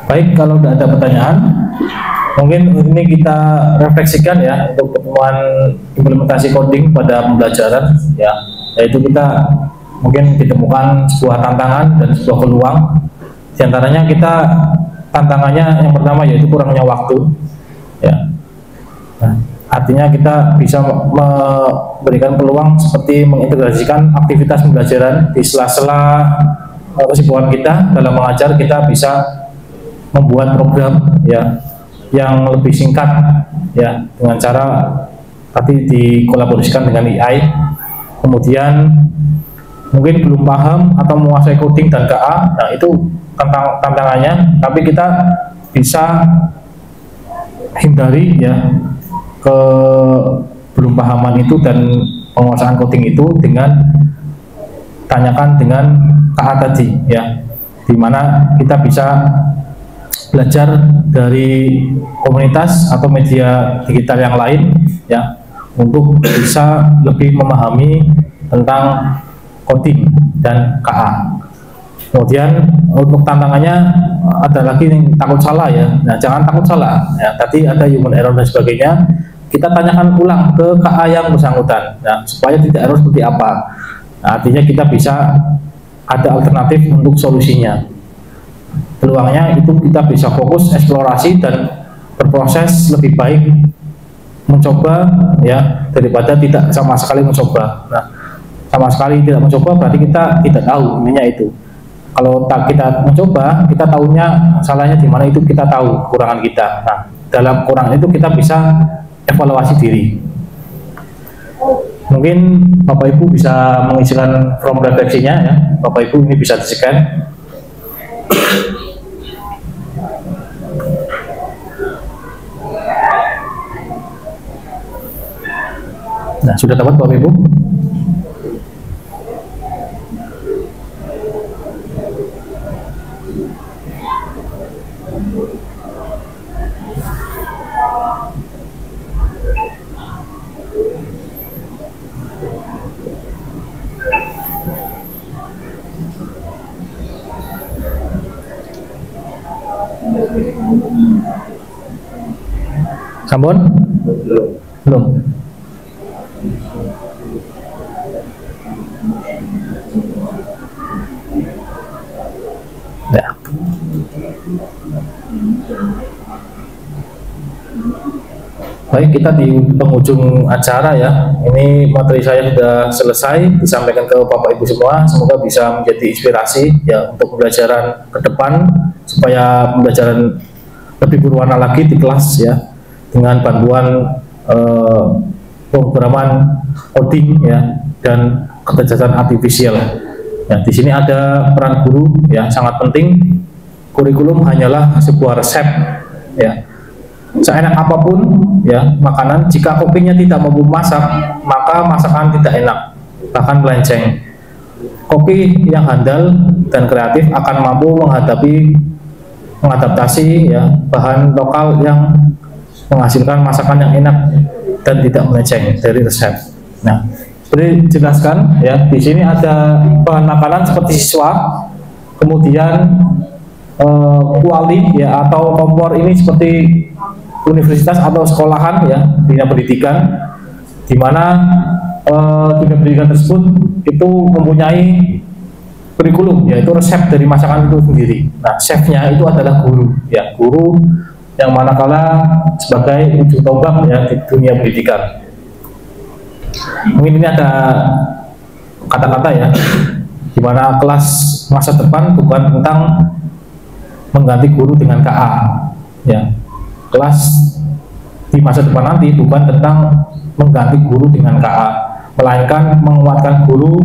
Speaker 2: Baik, kalau tidak ada pertanyaan, mungkin ini kita refleksikan ya untuk pertemuan implementasi coding pada pembelajaran ya, yaitu kita mungkin ditemukan sebuah tantangan dan sebuah peluang. Di antaranya kita tantangannya yang pertama yaitu kurangnya waktu ya. Nah, artinya kita bisa memberikan peluang seperti mengintegrasikan aktivitas pembelajaran di sela-sela kesibukan kita dalam mengajar. Kita bisa membuat program ya yang lebih singkat ya dengan cara tadi dikolaborasikan dengan AI. Kemudian mungkin belum paham atau menguasai coding dan KA, nah itu tantangannya, tapi kita bisa hindari ya ke belum pahaman itu dan penguasaan coding itu dengan tanyakan dengan KA tadi ya, dimana kita bisa belajar dari komunitas atau media digital yang lain ya untuk bisa lebih memahami tentang coding dan KA. Kemudian untuk tantangannya ada lagi yang takut salah ya. Nah, jangan takut salah ya, tadi ada human error dan sebagainya, kita tanyakan ulang ke KA yang bersangkutan nah, supaya tidak error seperti apa. Nah, artinya kita bisa ada alternatif untuk solusinya. Peluangnya itu kita bisa fokus eksplorasi dan berproses lebih baik mencoba ya daripada tidak sama sekali mencoba. Nah, sama sekali tidak mencoba berarti kita tidak tahu ininya itu. Kalau kita mencoba, kita tahunya salahnya di mana itu kita tahu kekurangan kita. Nah, dalam kekurangan itu kita bisa evaluasi diri. Mungkin Bapak Ibu bisa mengisikan form refleksinya ya. Bapak Ibu ini bisa di-scan. Nah, sudah dapat Bapak Ibu? Sampun? Belum. Ya. Baik, kita di penghujung acara ya. Ini materi saya sudah selesai disampaikan ke Bapak Ibu semua. Semoga bisa menjadi inspirasi ya untuk pembelajaran ke depan supaya pembelajaran lebih berwarna lagi di kelas ya dengan bantuan pemrograman coding ya dan kecerdasan artifisial. Ya, di sini ada peran guru ya sangat penting. Kurikulum hanyalah sebuah resep ya. Seenak apapun ya makanan, jika kokinya tidak mampu masak, maka masakan tidak enak, bahkan melenceng. Koki yang handal dan kreatif akan mampu mengadaptasi ya bahan lokal yang menghasilkan masakan yang enak dan tidak melenceng dari resep. Nah, seperti dijelaskan ya, di sini ada bahan makanan seperti siswa, kemudian kuali ya atau kompor ini seperti universitas atau sekolahan ya dunia pendidikan, di mana dunia pendidikan tersebut itu mempunyai kurikulum yaitu resep dari masakan itu sendiri. Nah, chefnya itu adalah guru ya, guru yang manakala sebagai ujung tombak ya di dunia pendidikan. Mungkin ini ada kata-kata ya, di mana kelas masa depan bukan tentang mengganti guru dengan KA ya. Kelas di masa depan nanti bukan tentang mengganti guru dengan KA, melainkan menguatkan guru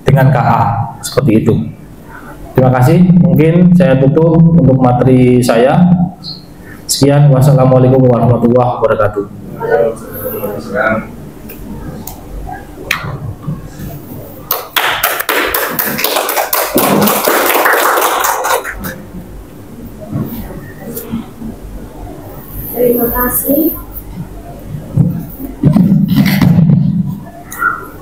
Speaker 2: dengan KA, seperti itu. Terima kasih, mungkin saya tutup untuk materi saya. Sekian, wassalamualaikum warahmatullahi wabarakatuh.
Speaker 1: Terima kasih.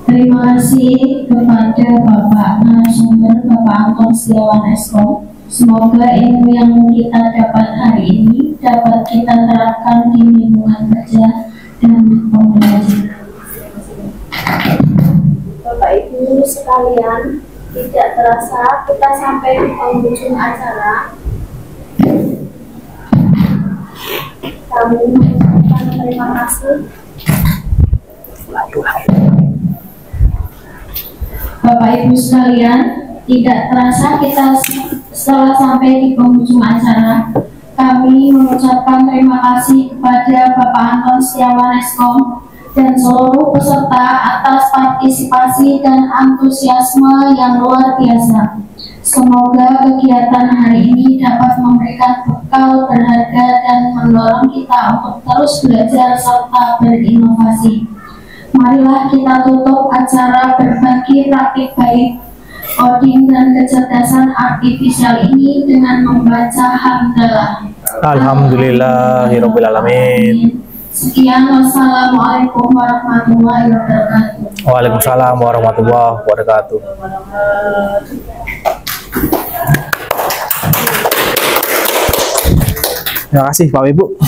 Speaker 1: Terima kasih kepada Bapak narasumber Bapak Anton Setiawan Eskom. Semoga ilmu yang kita dapat hari ini dapat kita terapkan di lingkungan kerja dan pembelajaran. Bapak Ibu sekalian, tidak terasa kita sampai di penghujung acara. Kami mengucapkan terima kasih. Bapak Ibu sekalian, tidak terasa kita setelah sampai di penghujung acara. Kami mengucapkan terima kasih kepada Bapak Anton Setiawan Eskom dan seluruh peserta atas partisipasi dan antusiasme yang luar biasa. Semoga kegiatan hari ini dapat memberikan bekal berharga dan mendorong kita untuk terus belajar serta berinovasi. Marilah kita tutup acara berbagi praktik baik coding dan kecerdasan artifisial ini dengan membaca hamdalah.
Speaker 2: Alhamdulillahirobbilalamin.
Speaker 1: Sekian, wassalamualaikum warahmatullahi wabarakatuh.
Speaker 2: Waalaikumsalam warahmatullahi wabarakatuh. Terima kasih Bapak Ibu.